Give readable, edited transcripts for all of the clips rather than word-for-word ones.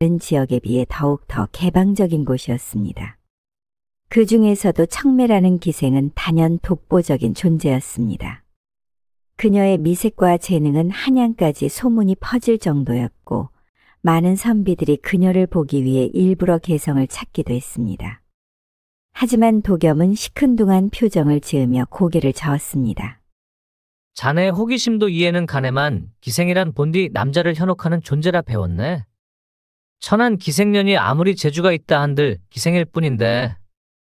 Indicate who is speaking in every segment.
Speaker 1: 다른 지역에 비해 더욱 더 개방적인 곳이었습니다. 그 중에서도 청매라는 기생은 단연 독보적인 존재였습니다. 그녀의 미색과 재능은 한양까지 소문이 퍼질 정도였고 많은 선비들이 그녀를 보기 위해 일부러 개성을 찾기도 했습니다. 하지만 도겸은 시큰둥한 표정을 지으며 고개를 저었습니다.
Speaker 2: 자네의 호기심도 이해는 가네만 기생이란 본디 남자를 현혹하는 존재라 배웠네. 천한 기생년이 아무리 재주가 있다 한들 기생일 뿐인데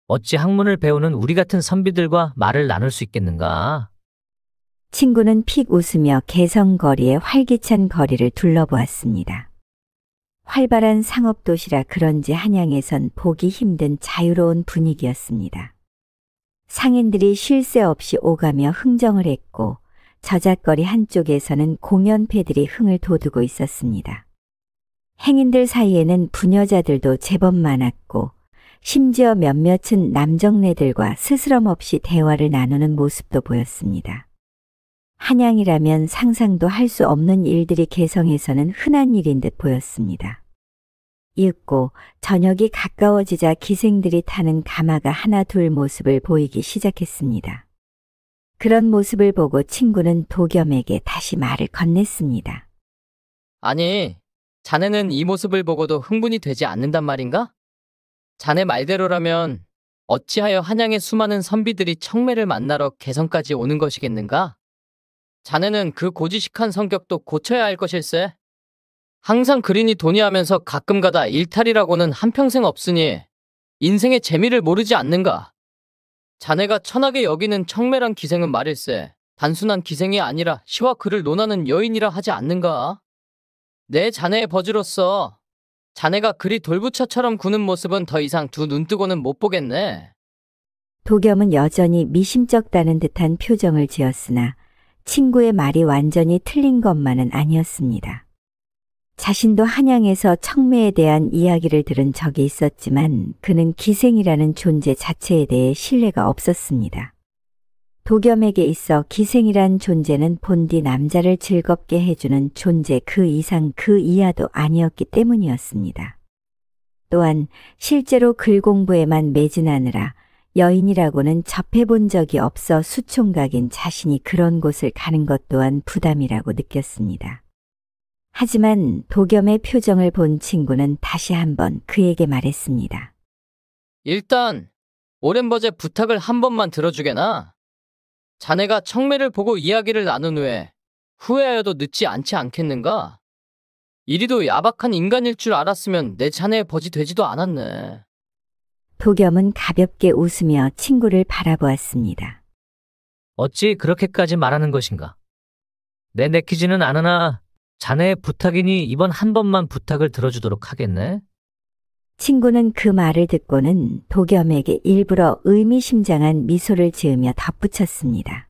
Speaker 2: 어찌 학문을 배우는 우리 같은 선비들과 말을 나눌 수 있겠는가?
Speaker 1: 친구는 픽 웃으며 개성거리의 활기찬 거리를 둘러보았습니다. 활발한 상업도시라 그런지 한양에선 보기 힘든 자유로운 분위기였습니다. 상인들이 쉴 새 없이 오가며 흥정을 했고 저잣거리 한쪽에서는 공연패들이 흥을 돋우고 있었습니다. 행인들 사이에는 부녀자들도 제법 많았고 심지어 몇몇은 남정네들과 스스럼 없이 대화를 나누는 모습도 보였습니다. 한양이라면 상상도 할 수 없는 일들이 개성에서는 흔한 일인 듯 보였습니다. 이윽고 저녁이 가까워지자 기생들이 타는 가마가 하나 둘 모습을 보이기 시작했습니다. 그런 모습을 보고 친구는 도겸에게 다시 말을 건넸습니다.
Speaker 3: 아니, 자네는 이 모습을 보고도 흥분이 되지 않는단 말인가? 자네 말대로라면 어찌하여 한양의 수많은 선비들이 청매를 만나러 개성까지 오는 것이겠는가? 자네는 그 고지식한 성격도 고쳐야 할 것일세. 항상 그리니 돈이 하면서 가끔가다 일탈이라고는 한평생 없으니 인생의 재미를 모르지 않는가? 자네가 천하게 여기는 청매란 기생은 말일세. 단순한 기생이 아니라 시와 그를 논하는 여인이라 하지 않는가? 내 자네의 버즈로서 자네가 그리 돌부처처럼 구는 모습은 더 이상 두 눈 뜨고는 못 보겠네.
Speaker 1: 도겸은 여전히 미심쩍다는 듯한 표정을 지었으나 친구의 말이 완전히 틀린 것만은 아니었습니다. 자신도 한양에서 청매에 대한 이야기를 들은 적이 있었지만 그는 기생이라는 존재 자체에 대해 신뢰가 없었습니다. 도겸에게 있어 기생이란 존재는 본디 남자를 즐겁게 해주는 존재 그 이상 그 이하도 아니었기 때문이었습니다. 또한 실제로 글 공부에만 매진하느라 여인이라고는 접해본 적이 없어 수총각인 자신이 그런 곳을 가는 것 또한 부담이라고 느꼈습니다. 하지만 도겸의 표정을 본 친구는 다시 한번 그에게 말했습니다.
Speaker 3: 일단 오랜버제 부탁을 한 번만 들어주게나. 자네가 청매를 보고 이야기를 나눈 후에 후회하여도 늦지 않지 않겠는가? 이리도 야박한 인간일 줄 알았으면 내 자네의 버지 되지도 않았네.
Speaker 1: 도겸은 가볍게 웃으며 친구를 바라보았습니다.
Speaker 2: 어찌 그렇게까지 말하는 것인가? 내키지는 않으나 자네의 부탁이니 이번 한 번만 부탁을 들어주도록 하겠네.
Speaker 1: 친구는 그 말을 듣고는 도겸에게 일부러 의미심장한 미소를 지으며 덧붙였습니다.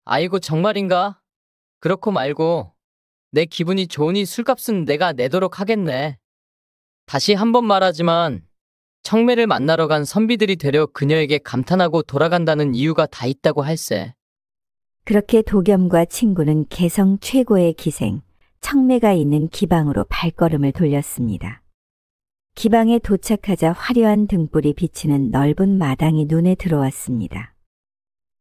Speaker 3: 아이고 정말인가? 그렇고 말고 내 기분이 좋으니 술값은 내가 내도록 하겠네. 다시 한 번 말하지만 청매를 만나러 간 선비들이 되려 그녀에게 감탄하고 돌아간다는 이유가 다 있다고 할세.
Speaker 1: 그렇게 도겸과 친구는 개성 최고의 기생, 청매가 있는 기방으로 발걸음을 돌렸습니다. 기방에 도착하자 화려한 등불이 비치는 넓은 마당이 눈에 들어왔습니다.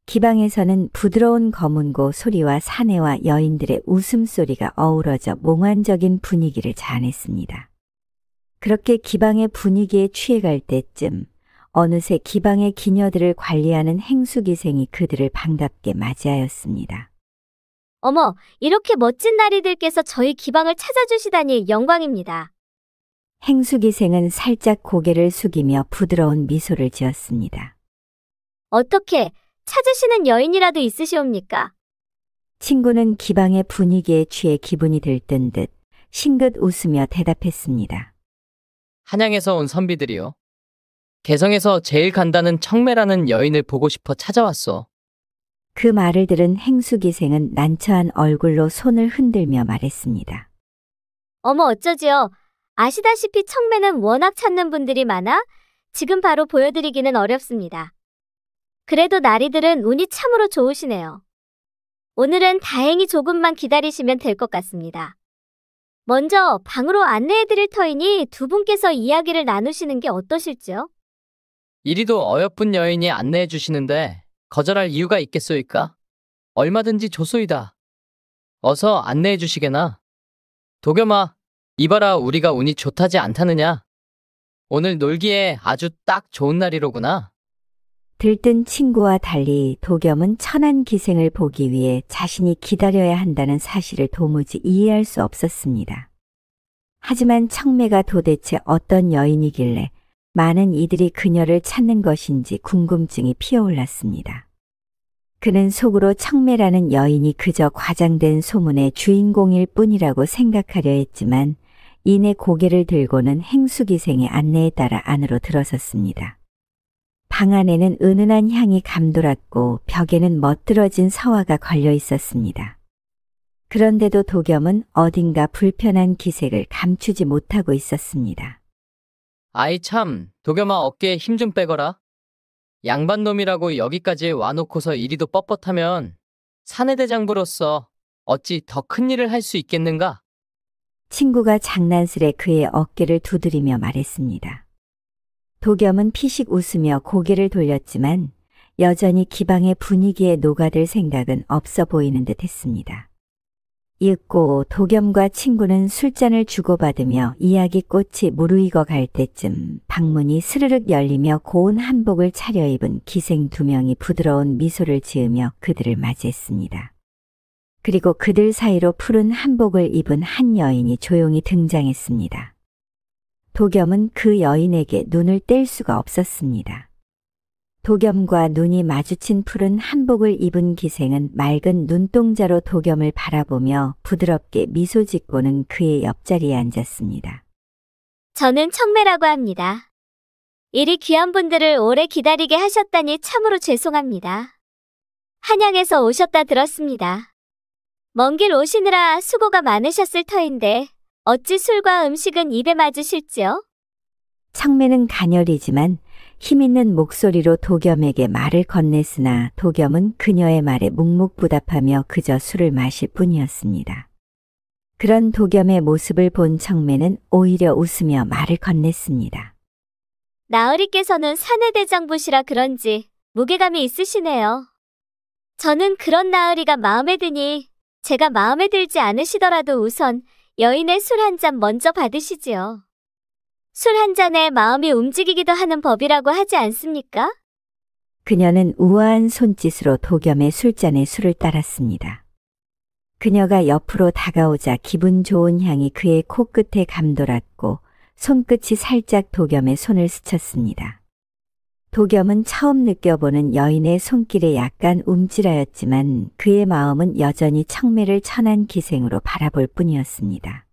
Speaker 1: 기방에서는 부드러운 검은고 소리와 사내와 여인들의 웃음소리가 어우러져 몽환적인 분위기를 자아냈습니다. 그렇게 기방의 분위기에 취해갈 때쯤 어느새 기방의 기녀들을 관리하는 행수기생이 그들을 반갑게 맞이하였습니다.
Speaker 4: 어머, 이렇게 멋진 나리들께서 저희 기방을 찾아주시다니 영광입니다.
Speaker 1: 행수기생은 살짝 고개를 숙이며 부드러운 미소를 지었습니다.
Speaker 4: 어떻게 찾으시는 여인이라도 있으시옵니까?
Speaker 1: 친구는 기방의 분위기에 취해 기분이 들뜬 듯 싱긋 웃으며 대답했습니다.
Speaker 3: 한양에서 온 선비들이요. 개성에서 제일 간다는 청매라는 여인을 보고 싶어 찾아왔소.
Speaker 1: 그 말을 들은 행수기생은 난처한 얼굴로 손을 흔들며 말했습니다.
Speaker 4: 어머 어쩌지요. 아시다시피 청매는 워낙 찾는 분들이 많아 지금 바로 보여드리기는 어렵습니다. 그래도 나리들은 운이 참으로 좋으시네요. 오늘은 다행히 조금만 기다리시면 될 것 같습니다. 먼저 방으로 안내해드릴 터이니 두 분께서 이야기를 나누시는 게 어떠실지요?
Speaker 3: 이리도 어여쁜 여인이 안내해 주시는데 거절할 이유가 있겠소이까? 얼마든지 조소이다. 어서 안내해 주시게나. 도겸아, 이봐라 우리가 운이 좋다지 않다느냐? 오늘 놀기에 아주 딱 좋은 날이로구나.
Speaker 1: 들뜬 친구와 달리 도겸은 천안 기생을 보기 위해 자신이 기다려야 한다는 사실을 도무지 이해할 수 없었습니다. 하지만 청매가 도대체 어떤 여인이길래 많은 이들이 그녀를 찾는 것인지 궁금증이 피어올랐습니다. 그는 속으로 청매라는 여인이 그저 과장된 소문의 주인공일 뿐이라고 생각하려 했지만 이내 고개를 들고는 행수기생의 안내에 따라 안으로 들어섰습니다. 방 안에는 은은한 향이 감돌았고 벽에는 멋들어진 서화가 걸려 있었습니다. 그런데도 도겸은 어딘가 불편한 기색을 감추지 못하고 있었습니다.
Speaker 3: 아이 참, 도겸아 어깨에 힘 좀 빼거라. 양반놈이라고 여기까지 와놓고서 이리도 뻣뻣하면 사내대장부로서 어찌 더 큰 일을 할 수 있겠는가?
Speaker 1: 친구가 장난스레 그의 어깨를 두드리며 말했습니다. 도겸은 피식 웃으며 고개를 돌렸지만 여전히 기방의 분위기에 녹아들 생각은 없어 보이는 듯 했습니다. 이윽고 도겸과 친구는 술잔을 주고받으며 이야기꽃이 무르익어 갈 때쯤 방문이 스르륵 열리며 고운 한복을 차려입은 기생 두 명이 부드러운 미소를 지으며 그들을 맞이했습니다. 그리고 그들 사이로 푸른 한복을 입은 한 여인이 조용히 등장했습니다. 도겸은 그 여인에게 눈을 뗄 수가 없었습니다. 도겸과 눈이 마주친 푸른 한복을 입은 기생은 맑은 눈동자로 도겸을 바라보며 부드럽게 미소 짓고는 그의 옆자리에 앉았습니다.
Speaker 4: 저는 청매라고 합니다. 이리 귀한 분들을 오래 기다리게 하셨다니 참으로 죄송합니다. 한양에서 오셨다 들었습니다. 먼 길 오시느라 수고가 많으셨을 터인데 어찌 술과 음식은 입에 맞으실지요?
Speaker 1: 청매는 가녀리지만 힘있는 목소리로 도겸에게 말을 건넸으나 도겸은 그녀의 말에 묵묵부답하며 그저 술을 마실 뿐이었습니다. 그런 도겸의 모습을 본 청매는 오히려 웃으며 말을 건넸습니다.
Speaker 4: 나으리께서는 사내대장부시라 그런지 무게감이 있으시네요. 저는 그런 나으리가 마음에 드니 제가 마음에 들지 않으시더라도 우선 여인의 술 한 잔 먼저 받으시지요. 술 한 잔에 마음이 움직이기도 하는 법이라고 하지 않습니까?
Speaker 1: 그녀는 우아한 손짓으로 도겸의 술잔에 술을 따랐습니다. 그녀가 옆으로 다가오자 기분 좋은 향이 그의 코끝에 감돌았고 손끝이 살짝 도겸의 손을 스쳤습니다. 도겸은 처음 느껴보는 여인의 손길에 약간 움찔하였지만 그의 마음은 여전히 청매를 천한 기생으로 바라볼 뿐이었습니다.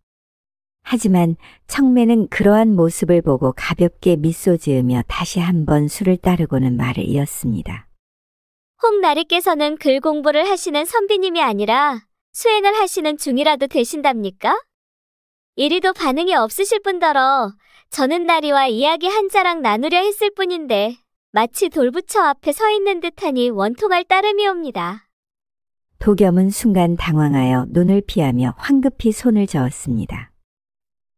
Speaker 1: 하지만 청매는 그러한 모습을 보고 가볍게 미소 지으며 다시 한번 술을 따르고는 말을 이었습니다.
Speaker 4: 홍나리께서는 글 공부를 하시는 선비님이 아니라 수행을 하시는 중이라도 되신답니까? 이리도 반응이 없으실 뿐더러 저는 나리와 이야기 한 자랑 나누려 했을 뿐인데 마치 돌부처 앞에 서 있는 듯하니 원통할 따름이옵니다.
Speaker 1: 도겸은 순간 당황하여 눈을 피하며 황급히 손을 저었습니다.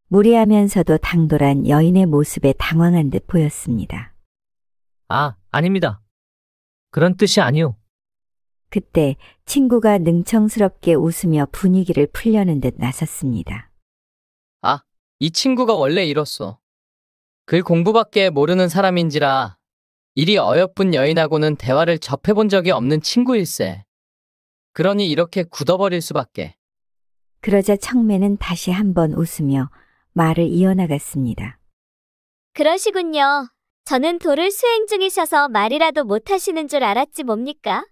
Speaker 1: 무례하면서도 당돌한 여인의 모습에 당황한 듯 보였습니다.
Speaker 2: 아, 아닙니다. 그런 뜻이 아니오.
Speaker 1: 그때 친구가 능청스럽게 웃으며 분위기를 풀려는 듯 나섰습니다.
Speaker 3: 아, 이 친구가 원래 이렇소. 글 공부밖에 모르는 사람인지라 이리 어여쁜 여인하고는 대화를 접해본 적이 없는 친구일세. 그러니 이렇게 굳어버릴 수밖에.
Speaker 1: 그러자 청매는 다시 한번 웃으며 말을 이어나갔습니다.
Speaker 4: 그러시군요. 저는 도를 수행 중이셔서 말이라도 못하시는 줄 알았지 뭡니까?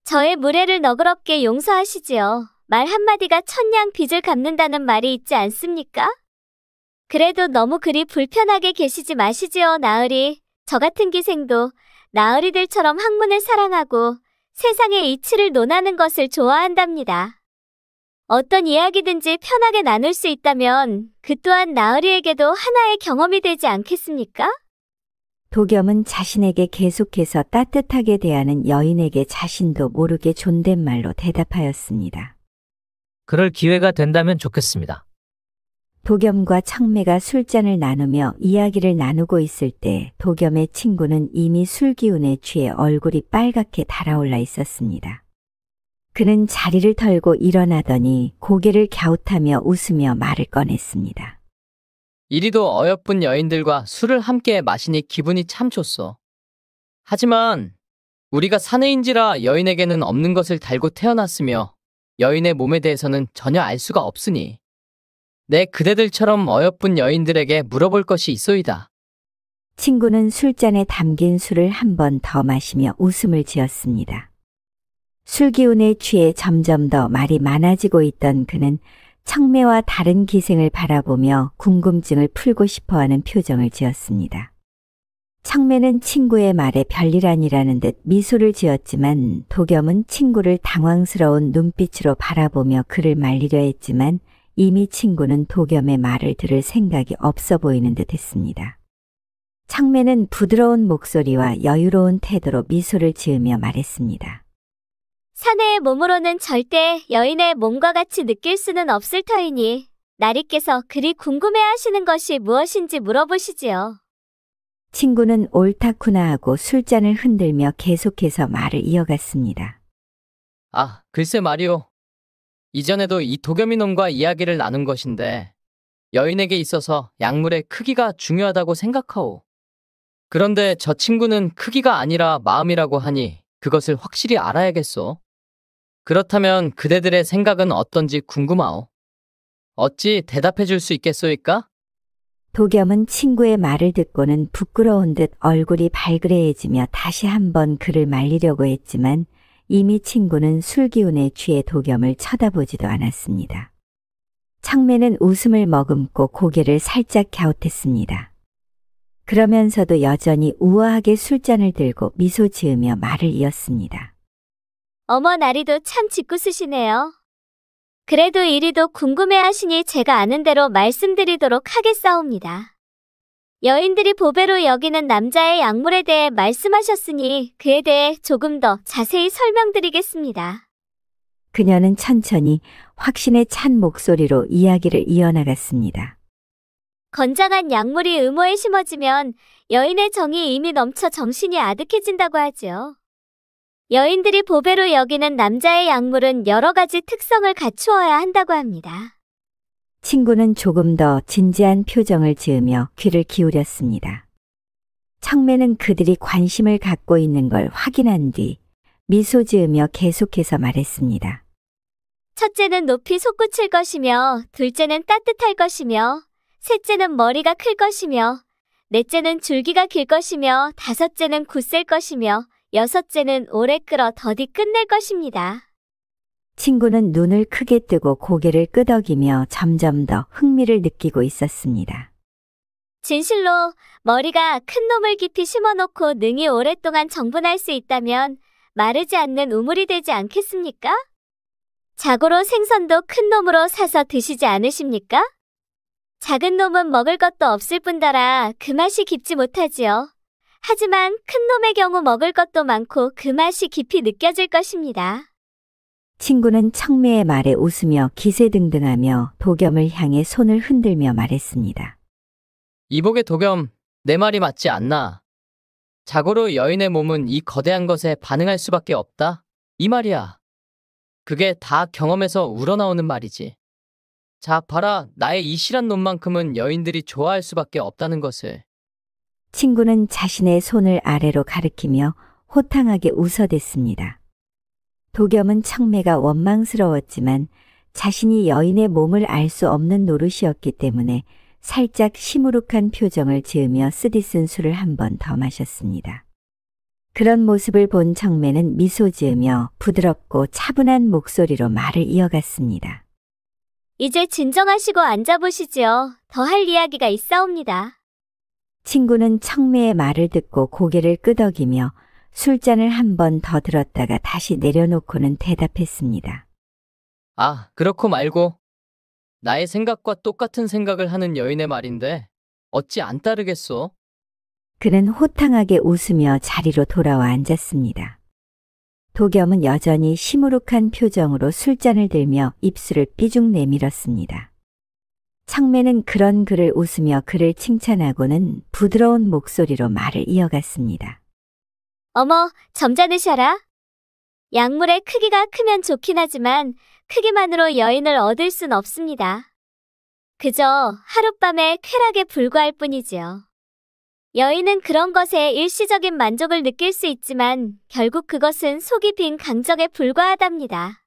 Speaker 4: 저의 무례를 너그럽게 용서하시지요. 말 한마디가 천냥 빚을 갚는다는 말이 있지 않습니까? 그래도 너무 그리 불편하게 계시지 마시지요, 나으리. 저 같은 기생도 나으리들처럼 학문을 사랑하고 세상의 이치를 논하는 것을 좋아한답니다. 어떤 이야기든지 편하게 나눌 수 있다면 그 또한 나으리에게도 하나의 경험이 되지 않겠습니까?
Speaker 1: 도겸은 자신에게 계속해서 따뜻하게 대하는 여인에게 자신도 모르게 존댓말로 대답하였습니다.
Speaker 2: 그럴 기회가 된다면 좋겠습니다.
Speaker 1: 도겸과 청매가 술잔을 나누며 이야기를 나누고 있을 때 도겸의 친구는 이미 술 기운에 취해 얼굴이 빨갛게 달아올라 있었습니다. 그는 자리를 털고 일어나더니 고개를 갸웃하며 웃으며 말을 꺼냈습니다.
Speaker 3: 이리도 어여쁜 여인들과 술을 함께 마시니 기분이 참 좋소. 하지만 우리가 사내인지라 여인에게는 없는 것을 달고 태어났으며 여인의 몸에 대해서는 전혀 알 수가 없으니 내 그대들처럼 어여쁜 여인들에게 물어볼 것이 있소이다.
Speaker 1: 친구는 술잔에 담긴 술을 한 번 더 마시며 웃음을 지었습니다. 술 기운에 취해 점점 더 말이 많아지고 있던 그는 청매와 다른 기생을 바라보며 궁금증을 풀고 싶어하는 표정을 지었습니다. 청매는 친구의 말에 별일 아니라는 듯 미소를 지었지만 도겸은 친구를 당황스러운 눈빛으로 바라보며 그를 말리려 했지만 이미 친구는 도겸의 말을 들을 생각이 없어 보이는 듯 했습니다. 청매는 부드러운 목소리와 여유로운 태도로 미소를 지으며 말했습니다.
Speaker 4: 사내의 몸으로는 절대 여인의 몸과 같이 느낄 수는 없을 터이니 나리께서 그리 궁금해하시는 것이 무엇인지 물어보시지요.
Speaker 1: 친구는 옳다구나 하고 술잔을 흔들며 계속해서 말을 이어갔습니다.
Speaker 3: 아, 글쎄 말이오. 이전에도 이 도겸이 놈과 이야기를 나눈 것인데 여인에게 있어서 약물의 크기가 중요하다고 생각하오. 그런데 저 친구는 크기가 아니라 마음이라고 하니 그것을 확실히 알아야겠소. 그렇다면 그대들의 생각은 어떤지 궁금하오. 어찌 대답해 줄 수 있겠소이까?
Speaker 1: 도겸은 친구의 말을 듣고는 부끄러운 듯 얼굴이 발그레해지며 다시 한번 그를 말리려고 했지만 이미 친구는 술기운에 취해 도겸을 쳐다보지도 않았습니다. 청매는 웃음을 머금고 고개를 살짝 갸웃했습니다. 그러면서도 여전히 우아하게 술잔을 들고 미소 지으며 말을 이었습니다.
Speaker 4: 어머 나리도 참 짓궂으시네요. 그래도 이리도 궁금해하시니 제가 아는 대로 말씀드리도록 하겠사옵니다. 여인들이 보배로 여기는 남자의 약물에 대해 말씀하셨으니 그에 대해 조금 더 자세히 설명드리겠습니다.
Speaker 1: 그녀는 천천히 확신에 찬 목소리로 이야기를 이어나갔습니다.
Speaker 4: 건장한 약물이 의모에 심어지면 여인의 정이 이미 넘쳐 정신이 아득해진다고 하지요. 여인들이 보배로 여기는 남자의 약물은 여러 가지 특성을 갖추어야 한다고 합니다.
Speaker 1: 친구는 조금 더 진지한 표정을 지으며 귀를 기울였습니다. 청매는 그들이 관심을 갖고 있는 걸 확인한 뒤 미소 지으며 계속해서 말했습니다.
Speaker 4: 첫째는 높이 솟구칠 것이며, 둘째는 따뜻할 것이며, 셋째는 머리가 클 것이며, 넷째는 줄기가 길 것이며, 다섯째는 굳셀 것이며, 여섯째는 오래 끓어 더디 끝낼 것입니다.
Speaker 1: 친구는 눈을 크게 뜨고 고개를 끄덕이며 점점 더 흥미를 느끼고 있었습니다.
Speaker 4: 진실로 머리가 큰 놈을 깊이 심어놓고 능히 오랫동안 정분할 수 있다면 마르지 않는 우물이 되지 않겠습니까? 자고로 생선도 큰 놈으로 사서 드시지 않으십니까? 작은 놈은 먹을 것도 없을 뿐더러 그 맛이 깊지 못하지요. 하지만 큰 놈의 경우 먹을 것도 많고 그 맛이 깊이 느껴질 것입니다.
Speaker 1: 친구는 청매의 말에 웃으며 기세등등하며 도겸을 향해 손을 흔들며 말했습니다.
Speaker 3: 이복의 도겸, 내 말이 맞지 않나? 자고로 여인의 몸은 이 거대한 것에 반응할 수밖에 없다? 이 말이야. 그게 다 경험에서 우러나오는 말이지. 자, 봐라. 나의 이 실한 놈만큼은 여인들이 좋아할 수밖에 없다는 것을.
Speaker 1: 친구는 자신의 손을 아래로 가리키며 호탕하게 웃어댔습니다. 도겸은 청매가 원망스러웠지만 자신이 여인의 몸을 알 수 없는 노릇이었기 때문에 살짝 시무룩한 표정을 지으며 쓰디쓴 술을 한 번 더 마셨습니다. 그런 모습을 본 청매는 미소 지으며 부드럽고 차분한 목소리로 말을 이어갔습니다.
Speaker 4: 이제 진정하시고 앉아보시지요. 더 할 이야기가 있사옵니다.
Speaker 1: 친구는 청매의 말을 듣고 고개를 끄덕이며 술잔을 한 번 더 들었다가 다시 내려놓고는 대답했습니다.
Speaker 3: 아, 그렇고 말고. 나의 생각과 똑같은 생각을 하는 여인의 말인데 어찌 안 따르겠소?
Speaker 1: 그는 호탕하게 웃으며 자리로 돌아와 앉았습니다. 도겸은 여전히 시무룩한 표정으로 술잔을 들며 입술을 삐죽 내밀었습니다. 청매는 그런 그를 웃으며 그를 칭찬하고는 부드러운 목소리로 말을 이어갔습니다.
Speaker 4: 어머, 점잖으셔라. 약물의 크기가 크면 좋긴 하지만 크기만으로 여인을 얻을 순 없습니다. 그저 하룻밤의 쾌락에 불과할 뿐이지요. 여인은 그런 것에 일시적인 만족을 느낄 수 있지만 결국 그것은 속이 빈 강정에 불과하답니다.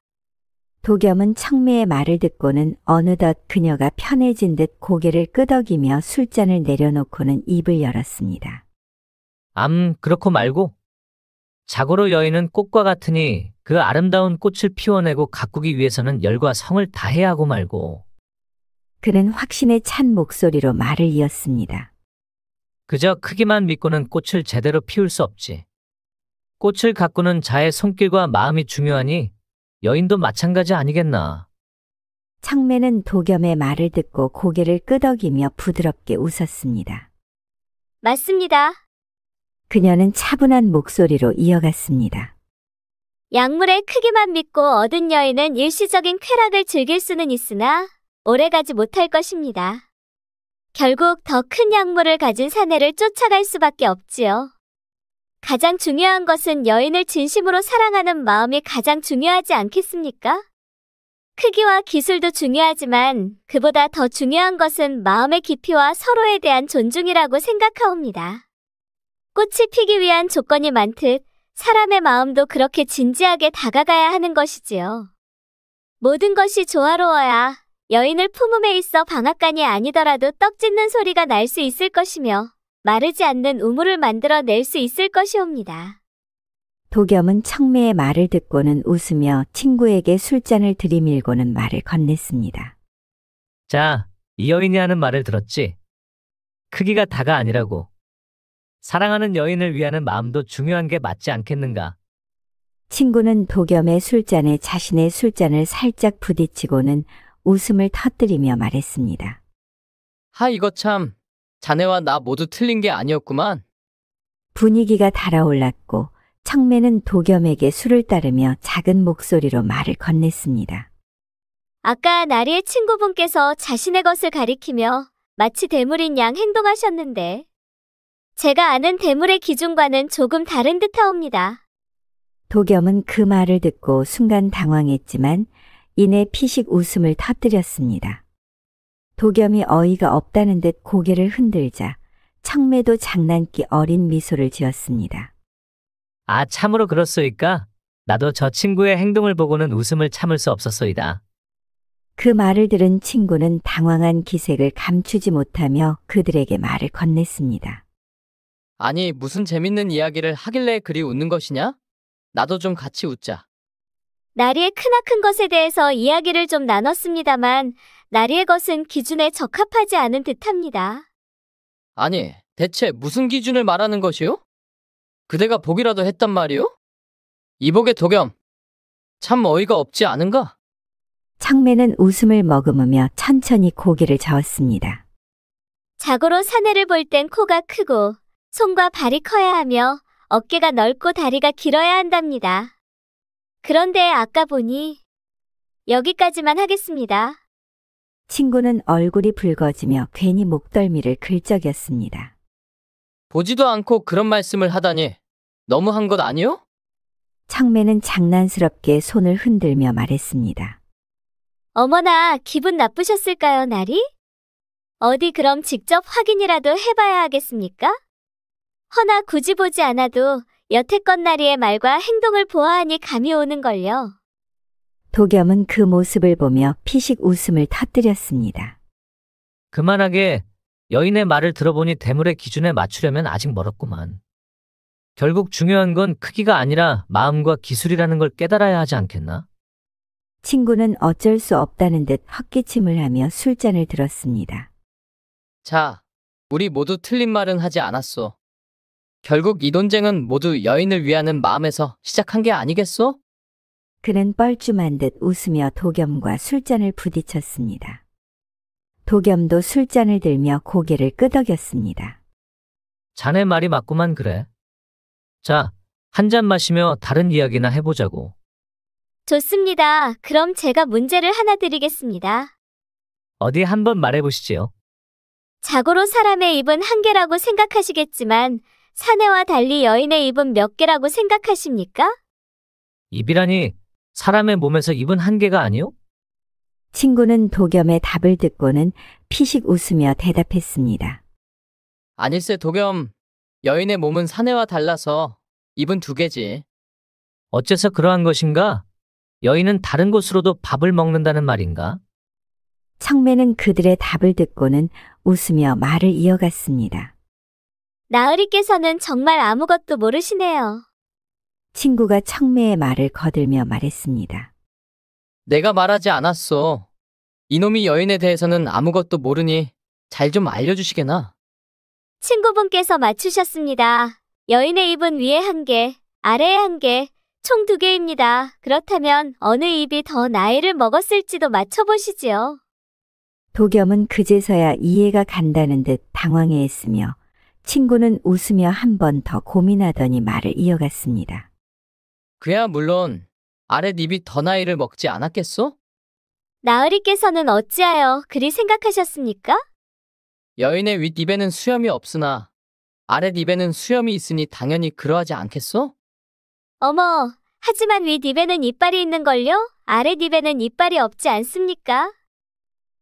Speaker 1: 도겸은 청매의 말을 듣고는 어느덧 그녀가 편해진 듯 고개를 끄덕이며 술잔을 내려놓고는 입을 열었습니다.
Speaker 2: 그렇고 말고. 자고로 여인은 꽃과 같으니 그 아름다운 꽃을 피워내고 가꾸기 위해서는 열과 성을 다해야 하고 말고.
Speaker 1: 그는 확신에 찬 목소리로 말을 이었습니다.
Speaker 2: 그저 크기만 믿고는 꽃을 제대로 피울 수 없지. 꽃을 가꾸는 자의 손길과 마음이 중요하니 여인도 마찬가지 아니겠나.
Speaker 1: 청매는 도겸의 말을 듣고 고개를 끄덕이며 부드럽게 웃었습니다.
Speaker 4: 맞습니다.
Speaker 1: 그녀는 차분한 목소리로 이어갔습니다.
Speaker 4: 약물의 크기만 믿고 얻은 여인은 일시적인 쾌락을 즐길 수는 있으나 오래가지 못할 것입니다. 결국 더 큰 약물을 가진 사내를 쫓아갈 수밖에 없지요. 가장 중요한 것은 여인을 진심으로 사랑하는 마음이 가장 중요하지 않겠습니까? 크기와 기술도 중요하지만 그보다 더 중요한 것은 마음의 깊이와 서로에 대한 존중이라고 생각하옵니다. 꽃이 피기 위한 조건이 많듯 사람의 마음도 그렇게 진지하게 다가가야 하는 것이지요. 모든 것이 조화로워야 여인을 품음에 있어 방앗간이 아니더라도 떡 찢는 소리가 날 수 있을 것이며 마르지 않는 우물을 만들어 낼 수 있을 것이옵니다.
Speaker 1: 도겸은 청매의 말을 듣고는 웃으며 친구에게 술잔을 들이밀고는 말을 건넸습니다.
Speaker 2: 자, 이 여인이 하는 말을 들었지? 크기가 다가 아니라고. 사랑하는 여인을 위하는 마음도 중요한 게 맞지 않겠는가?
Speaker 1: 친구는 도겸의 술잔에 자신의 술잔을 살짝 부딪히고는 웃음을 터뜨리며 말했습니다.
Speaker 3: 이거 참, 자네와 나 모두 틀린 게 아니었구만.
Speaker 1: 분위기가 달아올랐고 청매는 도겸에게 술을 따르며 작은 목소리로 말을 건넸습니다.
Speaker 4: 아까 나리의 친구분께서 자신의 것을 가리키며 마치 대물인 양 행동하셨는데 제가 아는 대물의 기준과는 조금 다른 듯하옵니다.
Speaker 1: 도겸은 그 말을 듣고 순간 당황했지만 이내 피식 웃음을 터뜨렸습니다. 도겸이 어이가 없다는 듯 고개를 흔들자 청매도 장난기 어린 미소를 지었습니다.
Speaker 2: 아, 참으로 그렇소이까? 나도 저 친구의 행동을 보고는 웃음을 참을 수 없었소이다.
Speaker 1: 그 말을 들은 친구는 당황한 기색을 감추지 못하며 그들에게 말을 건넸습니다.
Speaker 3: 아니, 무슨 재밌는 이야기를 하길래 그리 웃는 것이냐? 나도 좀 같이 웃자.
Speaker 4: 나리의 크나큰 것에 대해서 이야기를 좀 나눴습니다만 나리의 것은 기준에 적합하지 않은 듯합니다.
Speaker 3: 아니, 대체 무슨 기준을 말하는 것이요? 그대가 보기라도 했단 말이요? 이복의 도겸, 참 어이가 없지 않은가?
Speaker 1: 청매는 웃음을 머금으며 천천히 고개를 저었습니다.
Speaker 4: 자고로 사내를 볼 땐 코가 크고 손과 발이 커야 하며 어깨가 넓고 다리가 길어야 한답니다. 그런데 아까 보니 여기까지만 하겠습니다.
Speaker 1: 친구는 얼굴이 붉어지며 괜히 목덜미를 긁적였습니다.
Speaker 3: 보지도 않고 그런 말씀을 하다니 너무한 것 아니요?
Speaker 1: 청매는 장난스럽게 손을 흔들며 말했습니다.
Speaker 4: 어머나, 기분 나쁘셨을까요, 나리? 어디 그럼 직접 확인이라도 해봐야 하겠습니까? 허나 굳이 보지 않아도 여태껏 나리의 말과 행동을 보아하니 감이 오는걸요.
Speaker 1: 도겸은 그 모습을 보며 피식 웃음을 터뜨렸습니다.
Speaker 2: 그만하게. 여인의 말을 들어보니 대물의 기준에 맞추려면 아직 멀었구만. 결국 중요한 건 크기가 아니라 마음과 기술이라는 걸 깨달아야 하지 않겠나?
Speaker 1: 친구는 어쩔 수 없다는 듯 헛기침을 하며 술잔을 들었습니다.
Speaker 3: 자, 우리 모두 틀린 말은 하지 않았소. 결국 이 논쟁은 모두 여인을 위하는 마음에서 시작한 게 아니겠소?
Speaker 1: 그는 뻘쭘한 듯 웃으며 도겸과 술잔을 부딪혔습니다. 도겸도 술잔을 들며 고개를 끄덕였습니다.
Speaker 2: 자네 말이 맞구만 그래. 자, 한 잔 마시며 다른 이야기나 해보자고.
Speaker 4: 좋습니다. 그럼 제가 문제를 하나 드리겠습니다.
Speaker 2: 어디 한번 말해보시지요.
Speaker 4: 자고로 사람의 입은 한 개라고 생각하시겠지만 사내와 달리 여인의 입은 몇 개라고 생각하십니까?
Speaker 2: 입이라니 사람의 몸에서 입은 한 개가 아니요?
Speaker 1: 친구는 도겸의 답을 듣고는 피식 웃으며 대답했습니다.
Speaker 3: 아닐세 도겸, 여인의 몸은 사내와 달라서 입은 2개지.
Speaker 2: 어째서 그러한 것인가? 여인은 다른 곳으로도 밥을 먹는다는 말인가?
Speaker 1: 청매는 그들의 답을 듣고는 웃으며 말을 이어갔습니다.
Speaker 4: 나으리께서는 정말 아무것도 모르시네요.
Speaker 1: 친구가 청매의 말을 거들며 말했습니다.
Speaker 3: 내가 말하지 않았어. 이놈이 여인에 대해서는 아무것도 모르니 잘 좀 알려주시게나.
Speaker 4: 친구분께서 맞추셨습니다. 여인의 입은 위에 1개, 아래에 1개, 총 2개입니다. 그렇다면 어느 입이 더 나이를 먹었을지도 맞춰보시지요.
Speaker 1: 도겸은 그제서야 이해가 간다는 듯 당황해했으며 친구는 웃으며 한 번 더 고민하더니 말을 이어갔습니다.
Speaker 3: 그야 물론 아랫 입이 더 나이를 먹지 않았겠소?
Speaker 4: 나으리께서는 어찌하여 그리 생각하셨습니까?
Speaker 3: 여인의 윗입에는 수염이 없으나 아랫 입에는 수염이 있으니 당연히 그러하지 않겠소?
Speaker 4: 어머, 하지만 윗입에는 이빨이 있는걸요? 아랫입에는 이빨이 없지 않습니까?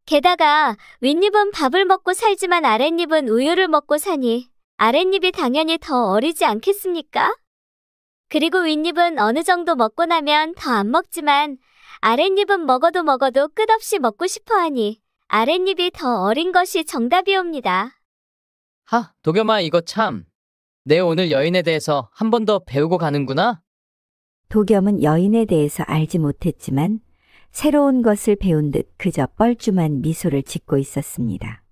Speaker 4: 게다가 윗입은 밥을 먹고 살지만 아랫입은 우유를 먹고 사니 아랫입이 당연히 더 어리지 않겠습니까? 그리고 윗입은 어느 정도 먹고 나면 더 안 먹지만 아랫입은 먹어도 끝없이 먹고 싶어하니 아랫입이 더 어린 것이 정답이옵니다.
Speaker 3: 하, 도겸아 이거 참. 내 오늘 여인에 대해서 한 번 더 배우고 가는구나.
Speaker 1: 도겸은 여인에 대해서 알지 못했지만 새로운 것을 배운 듯 그저 뻘쭘한 미소를 짓고 있었습니다.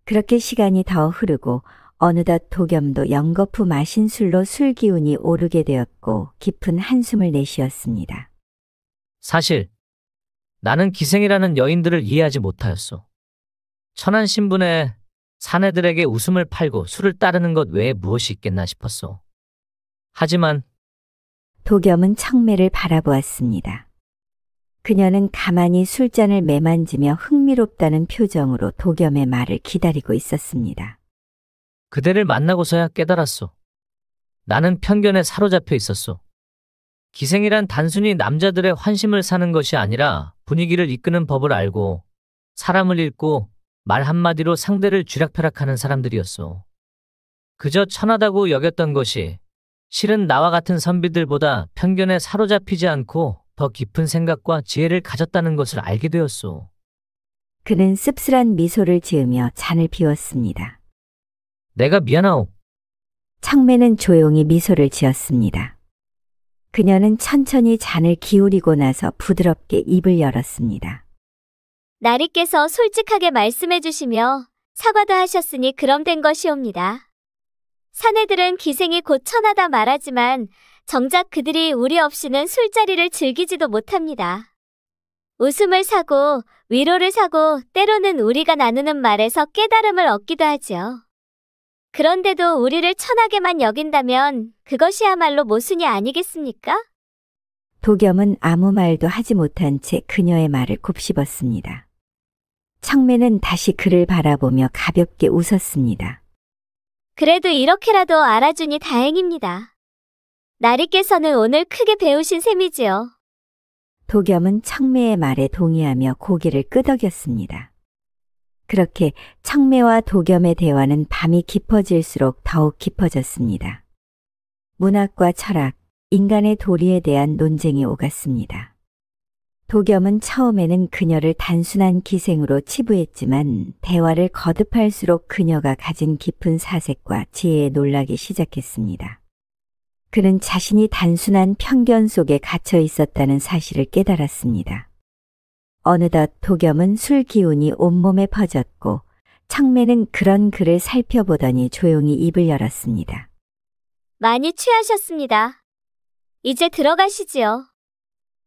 Speaker 1: 그렇게 시간이 더 흐르고 어느덧 도겸도 연거푸 마신 술로 술 기운이 오르게 되었고 깊은 한숨을 내쉬었습니다.
Speaker 2: 사실 나는 기생이라는 여인들을 이해하지 못하였소. 천한 신분에 사내들에게 웃음을 팔고 술을 따르는 것 외에 무엇이 있겠나 싶었소. 하지만
Speaker 1: 도겸은 청매를 바라보았습니다. 그녀는 가만히 술잔을 매만지며 흥미롭다는 표정으로 도겸의 말을 기다리고 있었습니다.
Speaker 2: 그대를 만나고서야 깨달았소. 나는 편견에 사로잡혀 있었소. 기생이란 단순히 남자들의 환심을 사는 것이 아니라 분위기를 이끄는 법을 알고 사람을 읽고 말 한마디로 상대를 쥐락펴락하는 사람들이었소. 그저 천하다고 여겼던 것이 실은 나와 같은 선비들보다 편견에 사로잡히지 않고 더 깊은 생각과 지혜를 가졌다는 것을 알게 되었소.
Speaker 1: 그는 씁쓸한 미소를 지으며 잔을 비웠습니다.
Speaker 2: 내가 미안하오.
Speaker 1: 청매는 조용히 미소를 지었습니다. 그녀는 천천히 잔을 기울이고 나서 부드럽게 입을 열었습니다.
Speaker 4: 나리께서 솔직하게 말씀해 주시며 사과도 하셨으니 그럼 된 것이옵니다. 사내들은 기생이 곧 천하다 말하지만 정작 그들이 우리 없이는 술자리를 즐기지도 못합니다. 웃음을 사고 위로를 사고 때로는 우리가 나누는 말에서 깨달음을 얻기도 하지요. 그런데도 우리를 천하게만 여긴다면 그것이야말로 모순이 아니겠습니까?
Speaker 1: 도겸은 아무 말도 하지 못한 채 그녀의 말을 곱씹었습니다. 청매는 다시 그를 바라보며 가볍게 웃었습니다.
Speaker 4: 그래도 이렇게라도 알아주니 다행입니다. 나리께서는 오늘 크게 배우신 셈이지요.
Speaker 1: 도겸은 청매의 말에 동의하며 고개를 끄덕였습니다. 그렇게 청매와 도겸의 대화는 밤이 깊어질수록 더욱 깊어졌습니다. 문학과 철학, 인간의 도리에 대한 논쟁이 오갔습니다. 도겸은 처음에는 그녀를 단순한 기생으로 치부했지만 대화를 거듭할수록 그녀가 가진 깊은 사색과 지혜에 놀라기 시작했습니다. 그는 자신이 단순한 편견 속에 갇혀 있었다는 사실을 깨달았습니다. 어느덧 도겸은 술 기운이 온몸에 퍼졌고 청매는 그런 그를 살펴보더니 조용히 입을 열었습니다.
Speaker 4: 많이 취하셨습니다. 이제 들어가시지요.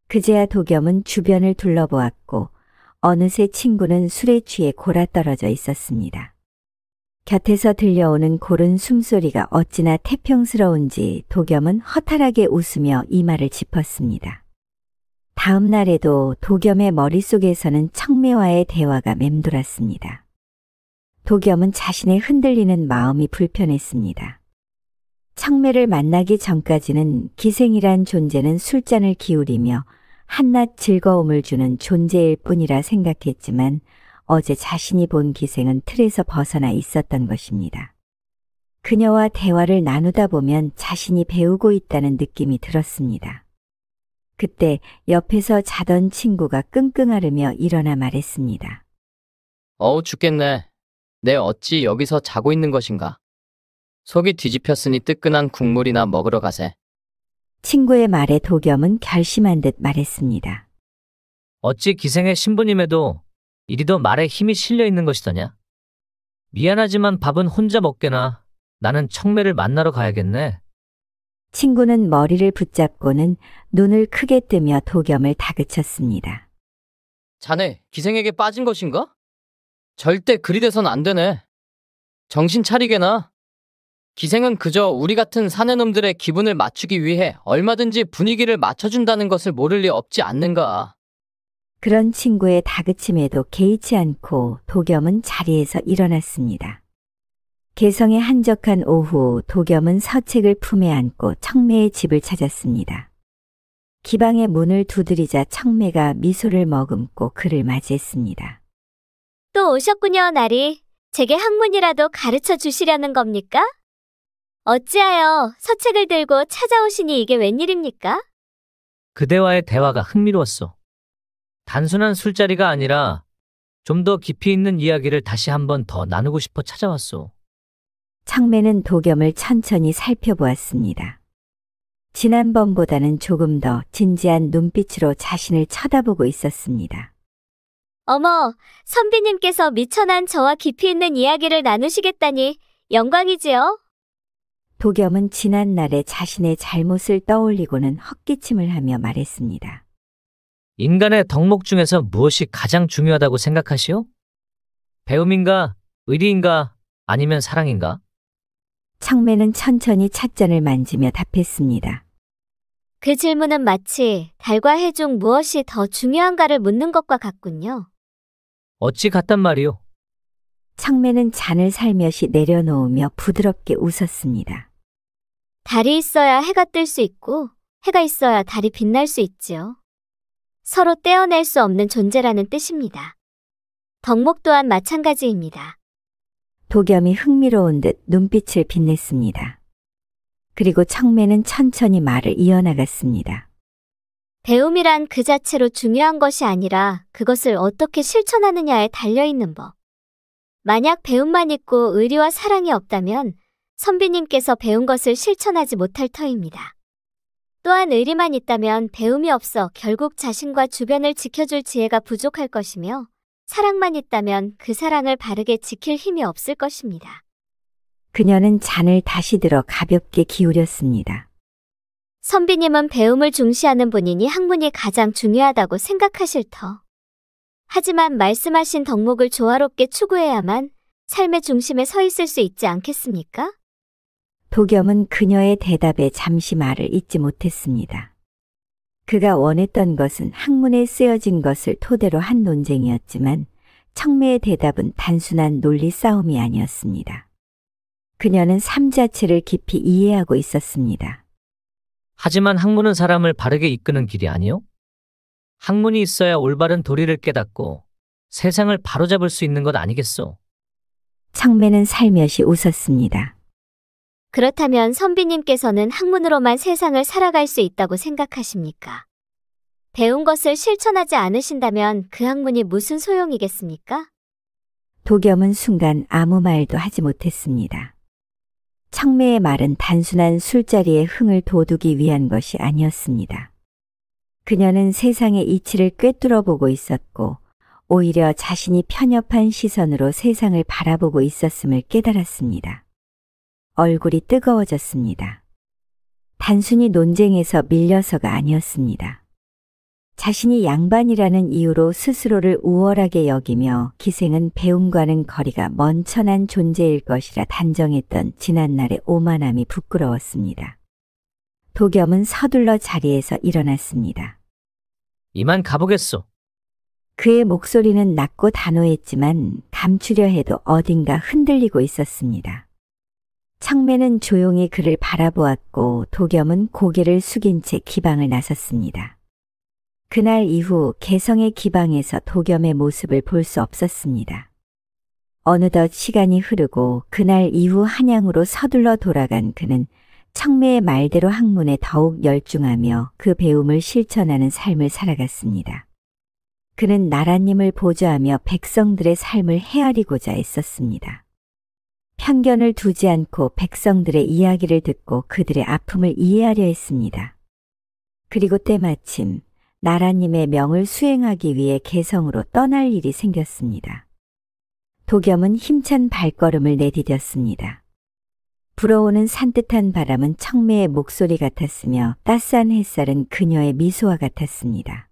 Speaker 1: 그제야 도겸은 주변을 둘러보았고 어느새 친구는 술에 취해 골아떨어져 있었습니다. 곁에서 들려오는 고른 숨소리가 어찌나 태평스러운지 도겸은 허탈하게 웃으며 이마를 짚었습니다. 다음 날에도 도겸의 머릿속에서는 청매와의 대화가 맴돌았습니다. 도겸은 자신의 흔들리는 마음이 불편했습니다. 청매를 만나기 전까지는 기생이란 존재는 술잔을 기울이며 한낱 즐거움을 주는 존재일 뿐이라 생각했지만 어제 자신이 본 기생은 틀에서 벗어나 있었던 것입니다. 그녀와 대화를 나누다 보면 자신이 배우고 있다는 느낌이 들었습니다. 그때 옆에서 자던 친구가 끙끙 앓으며 일어나 말했습니다.
Speaker 3: 어우 죽겠네. 내 어찌 여기서 자고 있는 것인가. 속이 뒤집혔으니 뜨끈한 국물이나 먹으러 가세.
Speaker 1: 친구의 말에 도겸은 결심한 듯 말했습니다.
Speaker 2: 어찌 기생의 신부님에도 이리도 말에 힘이 실려 있는 것이더냐? 미안하지만 밥은 혼자 먹게나. 나는 청매를 만나러 가야겠네.
Speaker 1: 친구는 머리를 붙잡고는 눈을 크게 뜨며 도겸을 다그쳤습니다.
Speaker 3: 자네 기생에게 빠진 것인가? 절대 그리 돼선 안 되네. 정신 차리게나. 기생은 그저 우리 같은 사내놈들의 기분을 맞추기 위해 얼마든지 분위기를 맞춰준다는 것을 모를 리 없지 않는가.
Speaker 1: 그런 친구의 다그침에도 개의치 않고 도겸은 자리에서 일어났습니다. 개성에 한적한 오후 도겸은 서책을 품에 안고 청매의 집을 찾았습니다. 기방의 문을 두드리자 청매가 미소를 머금고 그를 맞이했습니다.
Speaker 4: 또 오셨군요, 나리. 제게 학문이라도 가르쳐 주시려는 겁니까? 어찌하여 서책을 들고 찾아오시니 이게 웬일입니까?
Speaker 2: 그대와의 대화가 흥미로웠소. 단순한 술자리가 아니라 좀 더 깊이 있는 이야기를 다시 한번 더 나누고 싶어 찾아왔소.
Speaker 1: 청매는 도겸을 천천히 살펴보았습니다. 지난번보다는 조금 더 진지한 눈빛으로 자신을 쳐다보고 있었습니다.
Speaker 4: 어머, 선비님께서 미천한 저와 깊이 있는 이야기를 나누시겠다니 영광이지요?
Speaker 1: 도겸은 지난날의 자신의 잘못을 떠올리고는 헛기침을 하며 말했습니다.
Speaker 2: 인간의 덕목 중에서 무엇이 가장 중요하다고 생각하시오? 배움인가? 의리인가? 아니면 사랑인가?
Speaker 1: 청매는 천천히 찻잔을 만지며 답했습니다.
Speaker 4: 그 질문은 마치 달과 해 중 무엇이 더 중요한가를 묻는 것과 같군요.
Speaker 2: 어찌 같단 말이오?
Speaker 1: 청매는 잔을 살며시 내려놓으며 부드럽게 웃었습니다.
Speaker 4: 달이 있어야 해가 뜰 수 있고 해가 있어야 달이 빛날 수 있지요. 서로 떼어낼 수 없는 존재라는 뜻입니다. 덕목 또한 마찬가지입니다.
Speaker 1: 도겸이 흥미로운 듯 눈빛을 빛냈습니다. 그리고 청매는 천천히 말을 이어나갔습니다.
Speaker 4: 배움이란 그 자체로 중요한 것이 아니라 그것을 어떻게 실천하느냐에 달려있는 법. 만약 배움만 있고 의리와 사랑이 없다면 선비님께서 배운 것을 실천하지 못할 터입니다. 또한 의리만 있다면 배움이 없어 결국 자신과 주변을 지켜줄 지혜가 부족할 것이며 사랑만 있다면 그 사랑을 바르게 지킬 힘이 없을 것입니다.
Speaker 1: 그녀는 잔을 다시 들어 가볍게 기울였습니다.
Speaker 4: 선비님은 배움을 중시하는 분이니 학문이 가장 중요하다고 생각하실 터. 하지만 말씀하신 덕목을 조화롭게 추구해야만 삶의 중심에 서 있을 수 있지 않겠습니까?
Speaker 1: 도겸은 그녀의 대답에 잠시 말을 잇지 못했습니다. 그가 원했던 것은 학문에 쓰여진 것을 토대로 한 논쟁이었지만 청매의 대답은 단순한 논리 싸움이 아니었습니다. 그녀는 삶 자체를 깊이 이해하고 있었습니다.
Speaker 2: 하지만 학문은 사람을 바르게 이끄는 길이 아니오? 학문이 있어야 올바른 도리를 깨닫고 세상을 바로잡을 수 있는 것 아니겠소?
Speaker 1: 청매는 살며시 웃었습니다.
Speaker 4: 그렇다면 선비님께서는 학문으로만 세상을 살아갈 수 있다고 생각하십니까? 배운 것을 실천하지 않으신다면 그 학문이 무슨 소용이겠습니까?
Speaker 1: 도겸은 순간 아무 말도 하지 못했습니다. 청매의 말은 단순한 술자리의 흥을 돋우기 위한 것이 아니었습니다. 그녀는 세상의 이치를 꿰뚫어 보고 있었고 오히려 자신이 편협한 시선으로 세상을 바라보고 있었음을 깨달았습니다. 얼굴이 뜨거워졌습니다. 단순히 논쟁에서 밀려서가 아니었습니다. 자신이 양반이라는 이유로 스스로를 우월하게 여기며 기생은 배움과는 거리가 먼 천한 존재일 것이라 단정했던 지난날의 오만함이 부끄러웠습니다. 도겸은 서둘러 자리에서 일어났습니다.
Speaker 2: 이만 가보겠소.
Speaker 1: 그의 목소리는 낮고 단호했지만 감추려 해도 어딘가 흔들리고 있었습니다. 청매는 조용히 그를 바라보았고 도겸은 고개를 숙인 채 기방을 나섰습니다. 그날 이후 개성의 기방에서 도겸의 모습을 볼 수 없었습니다. 어느덧 시간이 흐르고 그날 이후 한양으로 서둘러 돌아간 그는 청매의 말대로 학문에 더욱 열중하며 그 배움을 실천하는 삶을 살아갔습니다. 그는 나라님을 보좌하며 백성들의 삶을 헤아리고자 애썼습니다. 편견을 두지 않고 백성들의 이야기를 듣고 그들의 아픔을 이해하려 했습니다. 그리고 때마침 나라님의 명을 수행하기 위해 개성으로 떠날 일이 생겼습니다. 도겸은 힘찬 발걸음을 내디뎠습니다. 불어오는 산뜻한 바람은 청매의 목소리 같았으며 따스한 햇살은 그녀의 미소와 같았습니다.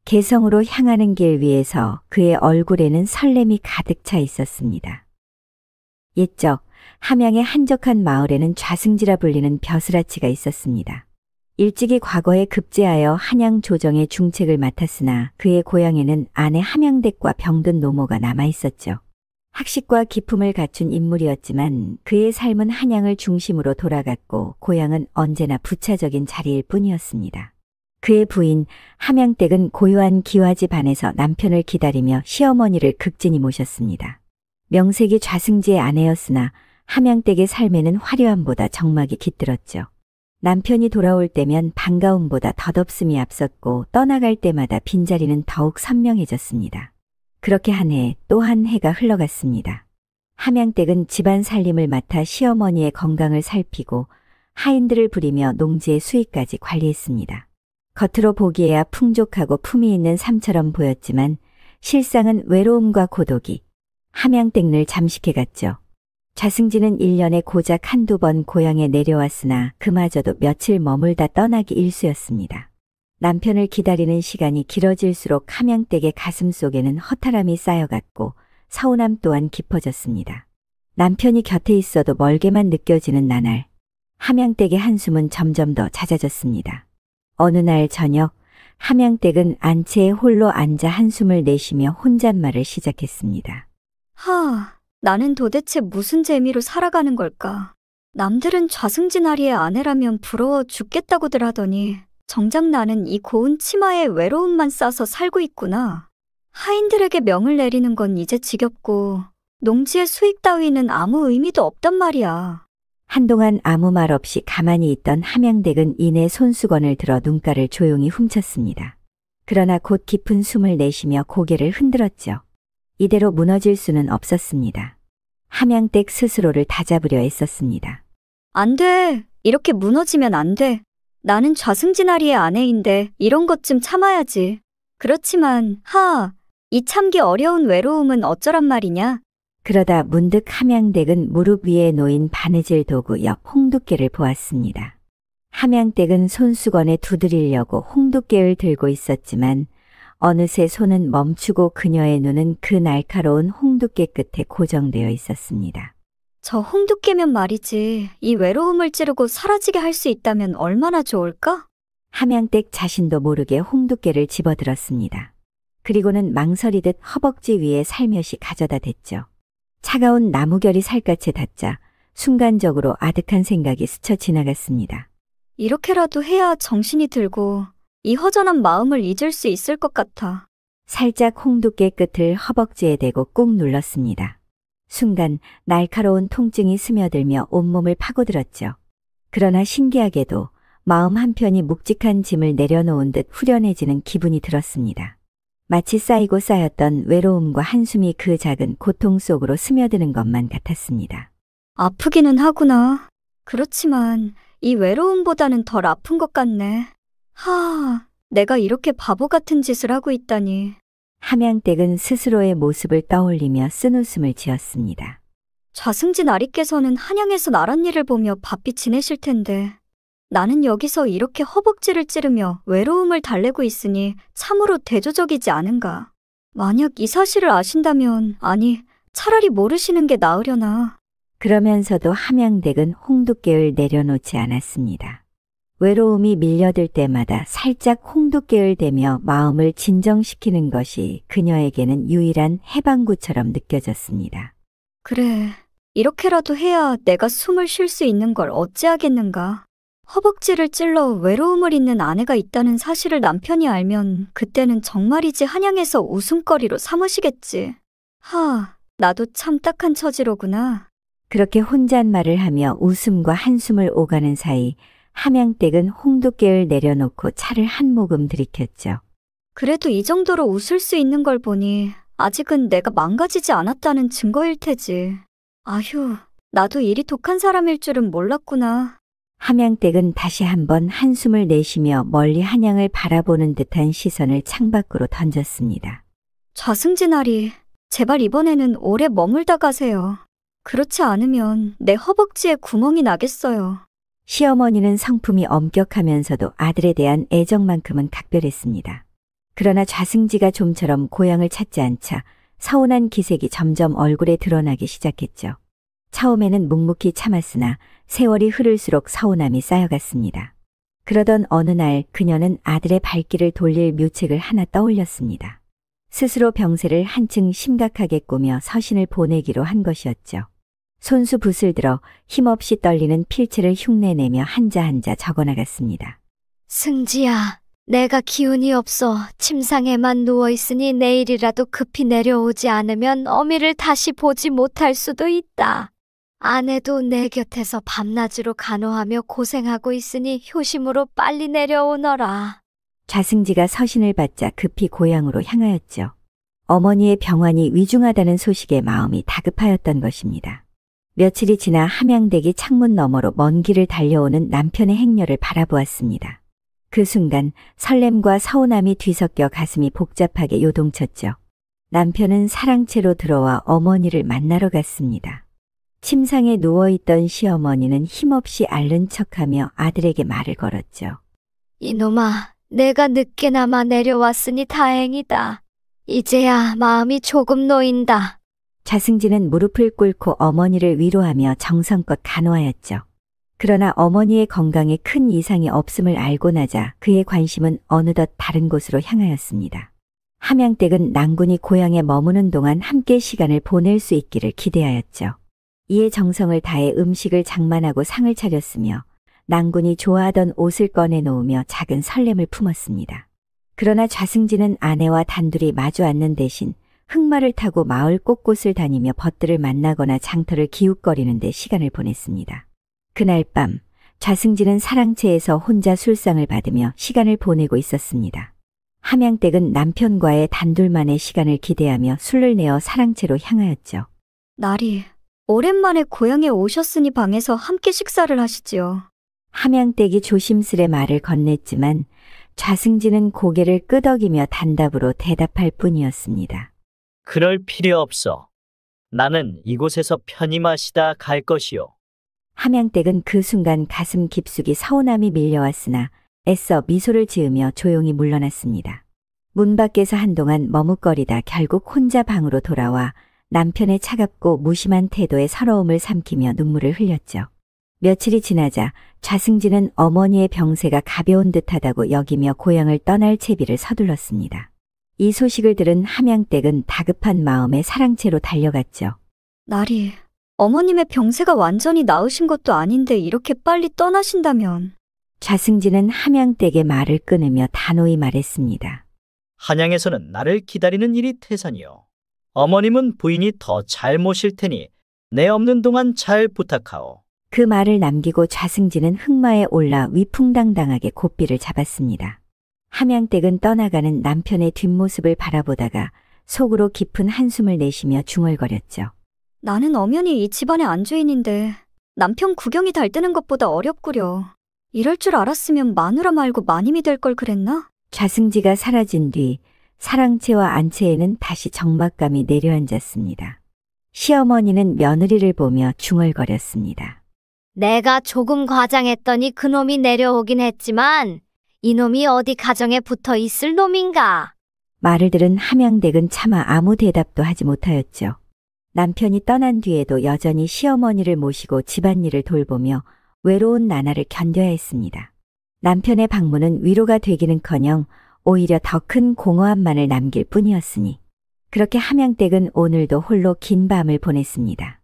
Speaker 1: 개성으로 향하는 길 위에서 그의 얼굴에는 설렘이 가득 차 있었습니다. 옛적 함양의 한적한 마을에는 좌승지라 불리는 벼슬아치가 있었습니다. 일찍이 과거에 급제하여 한양 조정의 중책을 맡았으나 그의 고향에는 아내 함양댁과 병든 노모가 남아 있었죠. 학식과 기품을 갖춘 인물이었지만 그의 삶은 한양을 중심으로 돌아갔고 고향은 언제나 부차적인 자리일 뿐이었습니다. 그의 부인 함양댁은 고요한 기와집 안에서 남편을 기다리며 시어머니를 극진히 모셨습니다. 명색이 좌승지의 아내였으나 함양댁의 삶에는 화려함보다 적막이 깃들었죠. 남편이 돌아올 때면 반가움보다 덧없음이 앞섰고 떠나갈 때마다 빈자리는 더욱 선명해졌습니다. 그렇게 한 해 또 한 해가 흘러갔습니다. 함양댁은 집안 살림을 맡아 시어머니의 건강을 살피고 하인들을 부리며 농지의 수익까지 관리했습니다. 겉으로 보기에야 풍족하고 품위 있는 삶처럼 보였지만 실상은 외로움과 고독이 함양댁을 잠식해갔죠. 좌승지는 1년에 고작 한두 번 고향에 내려왔으나 그마저도 며칠 머물다 떠나기 일쑤였습니다. 남편을 기다리는 시간이 길어질수록 함양댁의 가슴 속에는 허탈함이 쌓여갔고 서운함 또한 깊어졌습니다. 남편이 곁에 있어도 멀게만 느껴지는 나날, 함양댁의 한숨은 점점 더 잦아졌습니다. 어느 날 저녁, 함양댁은 안채에 홀로 앉아 한숨을 내쉬며 혼잣말을 시작했습니다.
Speaker 5: 나는 도대체 무슨 재미로 살아가는 걸까? 남들은 좌승진아리의 아내라면 부러워 죽겠다고들 하더니 정작 나는 이 고운 치마에 외로움만 싸서 살고 있구나. 하인들에게 명을 내리는 건 이제 지겹고 농지의 수익 따위는 아무 의미도 없단 말이야.
Speaker 1: 한동안 아무 말 없이 가만히 있던 함양댁은 이내 손수건을 들어 눈가를 조용히 훔쳤습니다. 그러나 곧 깊은 숨을 내쉬며 고개를 흔들었죠. 이대로 무너질 수는 없었습니다. 함양댁 스스로를 다잡으려 애썼습니다.
Speaker 5: 안 돼. 이렇게 무너지면 안 돼. 나는 좌승진아리의 아내인데 이런 것 좀 참아야지. 그렇지만 이 참기 어려운 외로움은 어쩌란 말이냐?
Speaker 1: 그러다 문득 함양댁은 무릎 위에 놓인 바느질 도구 옆 홍두깨를 보았습니다. 함양댁은 손수건에 두드리려고 홍두깨를 들고 있었지만 어느새 손은 멈추고 그녀의 눈은 그 날카로운 홍두깨 끝에 고정되어 있었습니다.
Speaker 5: 저 홍두깨면 말이지, 이 외로움을 찌르고 사라지게 할 수 있다면 얼마나 좋을까?
Speaker 1: 함양댁 자신도 모르게 홍두깨를 집어들었습니다. 그리고는 망설이듯 허벅지 위에 살며시 가져다 댔죠. 차가운 나무결이 살갗에 닿자 순간적으로 아득한 생각이 스쳐 지나갔습니다.
Speaker 5: 이렇게라도 해야 정신이 들고 이 허전한 마음을 잊을 수 있을 것 같아.
Speaker 1: 살짝 홍두깨 끝을 허벅지에 대고 꾹 눌렀습니다. 순간 날카로운 통증이 스며들며 온몸을 파고들었죠. 그러나 신기하게도 마음 한편이 묵직한 짐을 내려놓은 듯 후련해지는 기분이 들었습니다. 마치 쌓이고 쌓였던 외로움과 한숨이 그 작은 고통 속으로 스며드는 것만 같았습니다.
Speaker 5: 아프기는 하구나. 그렇지만 이 외로움보다는 덜 아픈 것 같네. 내가 이렇게 바보 같은 짓을 하고 있다니.
Speaker 1: 함양댁은 스스로의 모습을 떠올리며 쓴웃음을 지었습니다.
Speaker 5: 좌승진 아리께서는 한양에서 나랏일을 보며 바삐 지내실 텐데 나는 여기서 이렇게 허벅지를 찌르며 외로움을 달래고 있으니 참으로 대조적이지 않은가. 만약 이 사실을 아신다면, 아니, 차라리 모르시는 게 나으려나.
Speaker 1: 그러면서도 함양댁은 홍두깨를 내려놓지 않았습니다. 외로움이 밀려들 때마다 살짝 홍두깨를 대며 마음을 진정시키는 것이 그녀에게는 유일한 해방구처럼 느껴졌습니다.
Speaker 5: 그래, 이렇게라도 해야 내가 숨을 쉴 수 있는 걸 어찌하겠는가. 허벅지를 찔러 외로움을 잊는 아내가 있다는 사실을 남편이 알면 그때는 정말이지 한양에서 웃음거리로 삼으시겠지. 나도 참 딱한 처지로구나.
Speaker 1: 그렇게 혼잣말을 하며 웃음과 한숨을 오가는 사이 함양댁은 홍두깨를 내려놓고 차를 한 모금 들이켰죠.
Speaker 5: 그래도 이 정도로 웃을 수 있는 걸 보니 아직은 내가 망가지지 않았다는 증거일 테지. 아휴, 나도 이리 독한 사람일 줄은 몰랐구나.
Speaker 1: 함양댁은 다시 한번 한숨을 내쉬며 멀리 한양을 바라보는 듯한 시선을 창밖으로 던졌습니다.
Speaker 5: 좌승진아리, 제발 이번에는 오래 머물다 가세요. 그렇지 않으면 내 허벅지에 구멍이 나겠어요.
Speaker 1: 시어머니는 성품이 엄격하면서도 아들에 대한 애정만큼은 각별했습니다. 그러나 좌승지가 좀처럼 고향을 찾지 않자 서운한 기색이 점점 얼굴에 드러나기 시작했죠. 처음에는 묵묵히 참았으나 세월이 흐를수록 서운함이 쌓여갔습니다. 그러던 어느 날 그녀는 아들의 발길을 돌릴 묘책을 하나 떠올렸습니다. 스스로 병세를 한층 심각하게 꾸며 서신을 보내기로 한 것이었죠. 손수 붓을 들어 힘없이 떨리는 필체를 흉내내며 한자 한자 적어나갔습니다.
Speaker 6: 승지야, 내가 기운이 없어 침상에만 누워있으니 내일이라도 급히 내려오지 않으면 어미를 다시 보지 못할 수도 있다. 아내도 내 곁에서 밤낮으로 간호하며 고생하고 있으니 효심으로 빨리 내려오너라.
Speaker 1: 좌승지가 서신을 받자 급히 고향으로 향하였죠. 어머니의 병환이 위중하다는 소식에 마음이 다급하였던 것입니다. 며칠이 지나 함양댁이 창문 너머로 먼 길을 달려오는 남편의 행렬을 바라보았습니다. 그 순간 설렘과 서운함이 뒤섞여 가슴이 복잡하게 요동쳤죠. 남편은 사랑채로 들어와 어머니를 만나러 갔습니다. 침상에 누워있던 시어머니는 힘없이 앓는 척하며 아들에게 말을 걸었죠.
Speaker 6: 이놈아, 내가 늦게나마 내려왔으니 다행이다. 이제야 마음이 조금 놓인다.
Speaker 1: 좌승지는 무릎을 꿇고 어머니를 위로하며 정성껏 간호하였죠. 그러나 어머니의 건강에 큰 이상이 없음을 알고 나자 그의 관심은 어느덧 다른 곳으로 향하였습니다. 함양댁은 낭군이 고향에 머무는 동안 함께 시간을 보낼 수 있기를 기대하였죠. 이에 정성을 다해 음식을 장만하고 상을 차렸으며 낭군이 좋아하던 옷을 꺼내놓으며 작은 설렘을 품었습니다. 그러나 좌승지는 아내와 단둘이 마주 앉는 대신 흑마를 타고 마을 곳곳을 다니며 벗들을 만나거나 장터를 기웃거리는 데 시간을 보냈습니다. 그날 밤 좌승지는 사랑채에서 혼자 술상을 받으며 시간을 보내고 있었습니다. 함양댁은 남편과의 단둘만의 시간을 기대하며 술을 내어 사랑채로 향하였죠.
Speaker 5: 나리, 오랜만에 고향에 오셨으니 방에서 함께 식사를 하시지요.
Speaker 1: 함양댁이 조심스레 말을 건넸지만 좌승지는 고개를 끄덕이며 단답으로 대답할 뿐이었습니다.
Speaker 7: 그럴 필요 없어. 나는 이곳에서 편히 마시다 갈 것이요.
Speaker 1: 함양댁은 그 순간 가슴 깊숙이 서운함이 밀려왔으나 애써 미소를 지으며 조용히 물러났습니다. 문 밖에서 한동안 머뭇거리다 결국 혼자 방으로 돌아와 남편의 차갑고 무심한 태도에 서러움을 삼키며 눈물을 흘렸죠. 며칠이 지나자 좌승지는 어머니의 병세가 가벼운 듯하다고 여기며 고향을 떠날 채비를 서둘렀습니다. 이 소식을 들은 함양댁은 다급한 마음에 사랑채로 달려갔죠.
Speaker 5: 나리, 어머님의 병세가 완전히 나으신 것도 아닌데 이렇게 빨리 떠나신다면.
Speaker 1: 좌승지는 함양댁의 말을 끊으며 단호히 말했습니다.
Speaker 7: 한양에서는 나를 기다리는 일이 태산이요. 어머님은 부인이 더 잘 모실 테니 내 없는 동안 잘 부탁하오.
Speaker 1: 그 말을 남기고 좌승지는 흑마에 올라 위풍당당하게 고삐를 잡았습니다. 함양댁은 떠나가는 남편의 뒷모습을 바라보다가 속으로 깊은 한숨을 내쉬며 중얼거렸죠.
Speaker 5: 나는 엄연히 이 집안의 안주인인데 남편 구경이 달뜨는 것보다 어렵구려. 이럴 줄 알았으면 마누라 말고 마님이 될 걸 그랬나?
Speaker 1: 좌승지가 사라진 뒤 사랑채와 안채에는 다시 적막감이 내려앉았습니다. 시어머니는 며느리를 보며 중얼거렸습니다.
Speaker 6: 내가 조금 과장했더니 그놈이 내려오긴 했지만 이놈이 어디 가정에 붙어 있을 놈인가?
Speaker 1: 말을 들은 함양댁은 차마 아무 대답도 하지 못하였죠. 남편이 떠난 뒤에도 여전히 시어머니를 모시고 집안일을 돌보며 외로운 나날을 견뎌야 했습니다. 남편의 방문은 위로가 되기는커녕 오히려 더 큰 공허함만을 남길 뿐이었으니 그렇게 함양댁은 오늘도 홀로 긴 밤을 보냈습니다.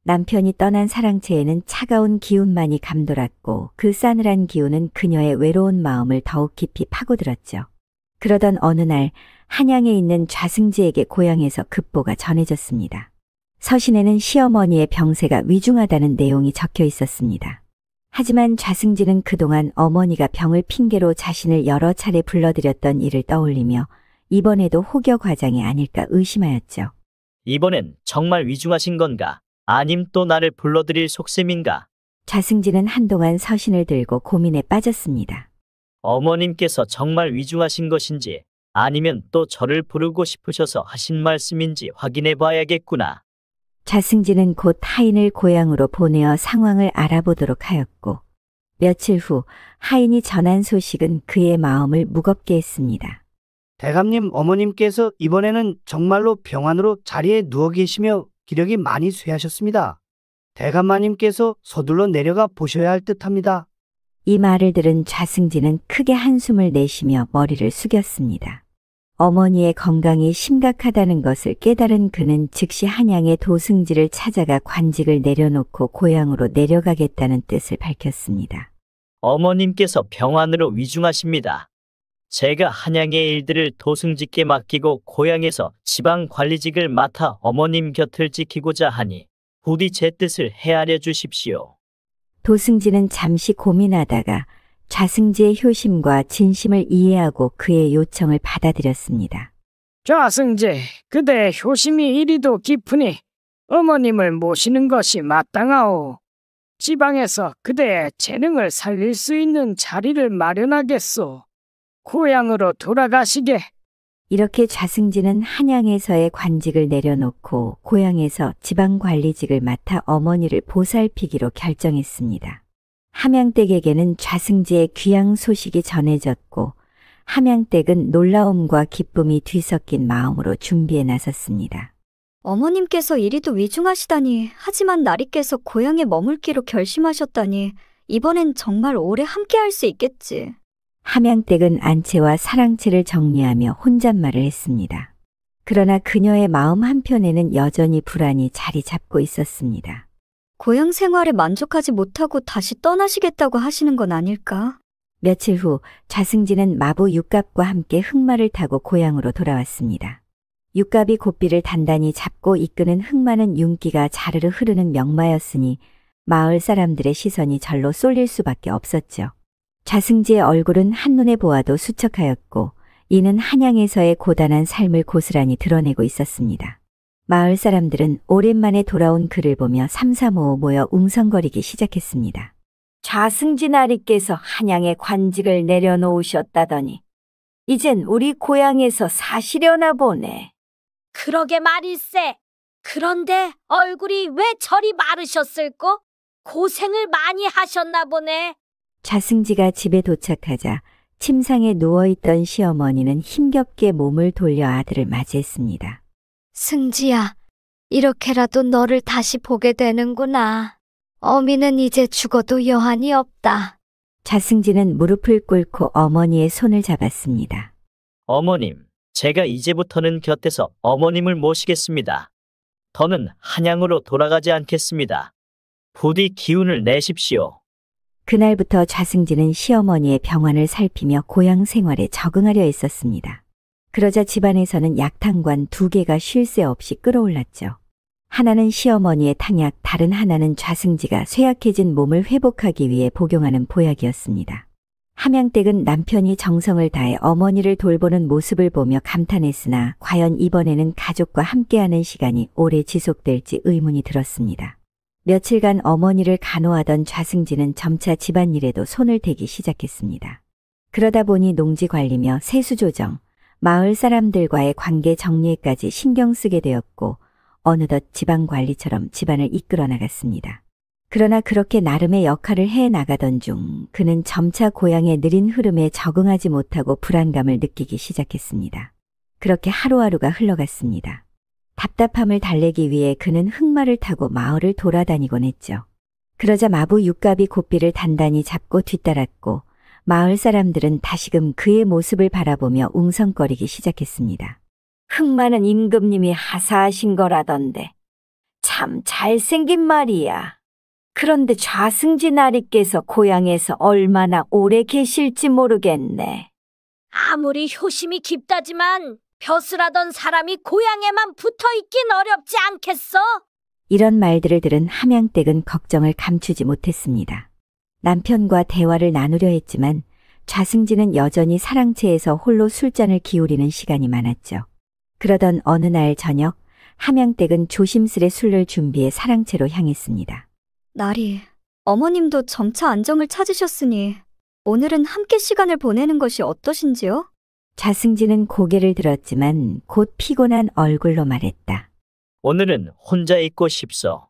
Speaker 1: 남편이 떠난 사랑채에는 차가운 기운만이 감돌았고 그 싸늘한 기운은 그녀의 외로운 마음을 더욱 깊이 파고들었죠. 그러던 어느 날 한양에 있는 좌승지에게 고향에서 급보가 전해졌습니다. 서신에는 시어머니의 병세가 위중하다는 내용이 적혀 있었습니다. 하지만 좌승지는 그동안 어머니가 병을 핑계로 자신을 여러 차례 불러들였던 일을 떠올리며 이번에도 혹여 과장이 아닐까 의심하였죠.
Speaker 7: 이번엔 정말 위중하신 건가? 아님 또 나를 불러들일 속셈인가?
Speaker 1: 좌승지는 한동안 서신을 들고 고민에 빠졌습니다.
Speaker 7: 어머님께서 정말 위중하신 것인지 아니면 또 저를 부르고 싶으셔서 하신 말씀인지 확인해 봐야겠구나.
Speaker 1: 좌승지는 곧 하인을 고향으로 보내어 상황을 알아보도록 하였고 며칠 후 하인이 전한 소식은 그의 마음을 무겁게 했습니다.
Speaker 8: 대감님 어머님께서 이번에는 정말로 병환으로 자리에 누워 계시며 기력이 많이 쇠하셨습니다. 대감마님께서 서둘러 내려가 보셔야 할 듯합니다.
Speaker 1: 이 말을 들은 좌승지는 크게 한숨을 내쉬며 머리를 숙였습니다. 어머니의 건강이 심각하다는 것을 깨달은 그는 즉시 한양의 도승지를 찾아가 관직을 내려놓고 고향으로 내려가겠다는 뜻을 밝혔습니다.
Speaker 7: 어머님께서 병환으로 위중하십니다. 제가 한양의 일들을 도승지께 맡기고 고향에서 지방 관리직을 맡아 어머님 곁을 지키고자 하니 부디 제 뜻을 헤아려 주십시오.
Speaker 1: 도승지는 잠시 고민하다가 좌승지의 효심과 진심을 이해하고 그의 요청을 받아들였습니다.
Speaker 9: 좌승지, 그대의 효심이 이리도 깊으니 어머님을 모시는 것이 마땅하오. 지방에서 그대의 재능을 살릴 수 있는 자리를 마련하겠소. 고향으로 돌아가시게.
Speaker 1: 이렇게 좌승지는 한양에서의 관직을 내려놓고 고향에서 지방관리직을 맡아 어머니를 보살피기로 결정했습니다. 함양댁에게는 좌승지의 귀양 소식이 전해졌고 함양댁은 놀라움과 기쁨이 뒤섞인 마음으로 준비에 나섰습니다.
Speaker 5: 어머님께서 이리도 위중하시다니, 하지만 나리께서 고향에 머물기로 결심하셨다니 이번엔 정말 오래 함께할 수 있겠지.
Speaker 1: 함양댁은 안채와 사랑채를 정리하며 혼잣말을 했습니다. 그러나 그녀의 마음 한편에는 여전히 불안이 자리 잡고 있었습니다.
Speaker 5: 고향 생활에 만족하지 못하고 다시 떠나시겠다고 하시는 건 아닐까?
Speaker 1: 며칠 후 좌승지는 마부 육갑과 함께 흑마를 타고 고향으로 돌아왔습니다. 육갑이 고삐를 단단히 잡고 이끄는 흑마는 윤기가 자르르 흐르는 명마였으니 마을 사람들의 시선이 절로 쏠릴 수밖에 없었죠. 좌승지의 얼굴은 한눈에 보아도 수척하였고 이는 한양에서의 고단한 삶을 고스란히 드러내고 있었습니다. 마을 사람들은 오랜만에 돌아온 그를 보며 삼삼오오 모여 웅성거리기 시작했습니다. 좌승지 나리께서 한양에 관직을 내려놓으셨다더니 이젠 우리 고향에서 사시려나 보네.
Speaker 6: 그러게 말일세. 그런데 얼굴이 왜 저리 마르셨을꼬? 고생을 많이 하셨나 보네.
Speaker 1: 좌승지가 집에 도착하자 침상에 누워있던 시어머니는 힘겹게 몸을 돌려 아들을 맞이했습니다.
Speaker 6: 승지야, 이렇게라도 너를 다시 보게 되는구나. 어미는 이제 죽어도 여한이 없다.
Speaker 1: 좌승지는 무릎을 꿇고 어머니의 손을 잡았습니다.
Speaker 7: 어머님, 제가 이제부터는 곁에서 어머님을 모시겠습니다. 더는 한양으로 돌아가지 않겠습니다. 부디 기운을 내십시오.
Speaker 1: 그날부터 좌승지는 시어머니의 병환을 살피며 고향 생활에 적응하려 했었습니다. 그러자 집안에서는 약탕관 2개가 쉴 새 없이 끌어올랐죠. 하나는 시어머니의 탕약, 다른 하나는 좌승지가 쇠약해진 몸을 회복하기 위해 복용하는 보약이었습니다. 함양댁은 남편이 정성을 다해 어머니를 돌보는 모습을 보며 감탄했으나 과연 이번에는 가족과 함께하는 시간이 오래 지속될지 의문이 들었습니다. 며칠간 어머니를 간호하던 좌승지는 점차 집안일에도 손을 대기 시작했습니다. 그러다 보니 농지 관리며 세수 조정, 마을 사람들과의 관계 정리에까지 신경 쓰게 되었고 어느덧 지방 관리처럼 집안을 이끌어 나갔습니다. 그러나 그렇게 나름의 역할을 해 나가던 중 그는 점차 고향의 느린 흐름에 적응하지 못하고 불안감을 느끼기 시작했습니다. 그렇게 하루하루가 흘러갔습니다. 답답함을 달래기 위해 그는 흑마를 타고 마을을 돌아다니곤 했죠. 그러자 마부 육갑이 고삐를 단단히 잡고 뒤따랐고 마을 사람들은 다시금 그의 모습을 바라보며 웅성거리기 시작했습니다. 흑마는 임금님이 하사하신 거라던데. 참 잘생긴 말이야. 그런데 좌승진 아리께서 고향에서 얼마나 오래 계실지 모르겠네.
Speaker 10: 아무리 효심이 깊다지만 벼슬하던 사람이 고향에만 붙어있긴 어렵지 않겠어?
Speaker 1: 이런 말들을 들은 함양댁은 걱정을 감추지 못했습니다. 남편과 대화를 나누려 했지만 좌승진은 여전히 사랑채에서 홀로 술잔을 기울이는 시간이 많았죠. 그러던 어느 날 저녁, 함양댁은 조심스레 술을 준비해 사랑채로 향했습니다.
Speaker 5: 나리, 어머님도 점차 안정을 찾으셨으니 오늘은 함께 시간을 보내는 것이 어떠신지요?
Speaker 1: 좌승진은 고개를 들었지만 곧 피곤한 얼굴로 말했다.
Speaker 7: 오늘은 혼자 있고 싶소.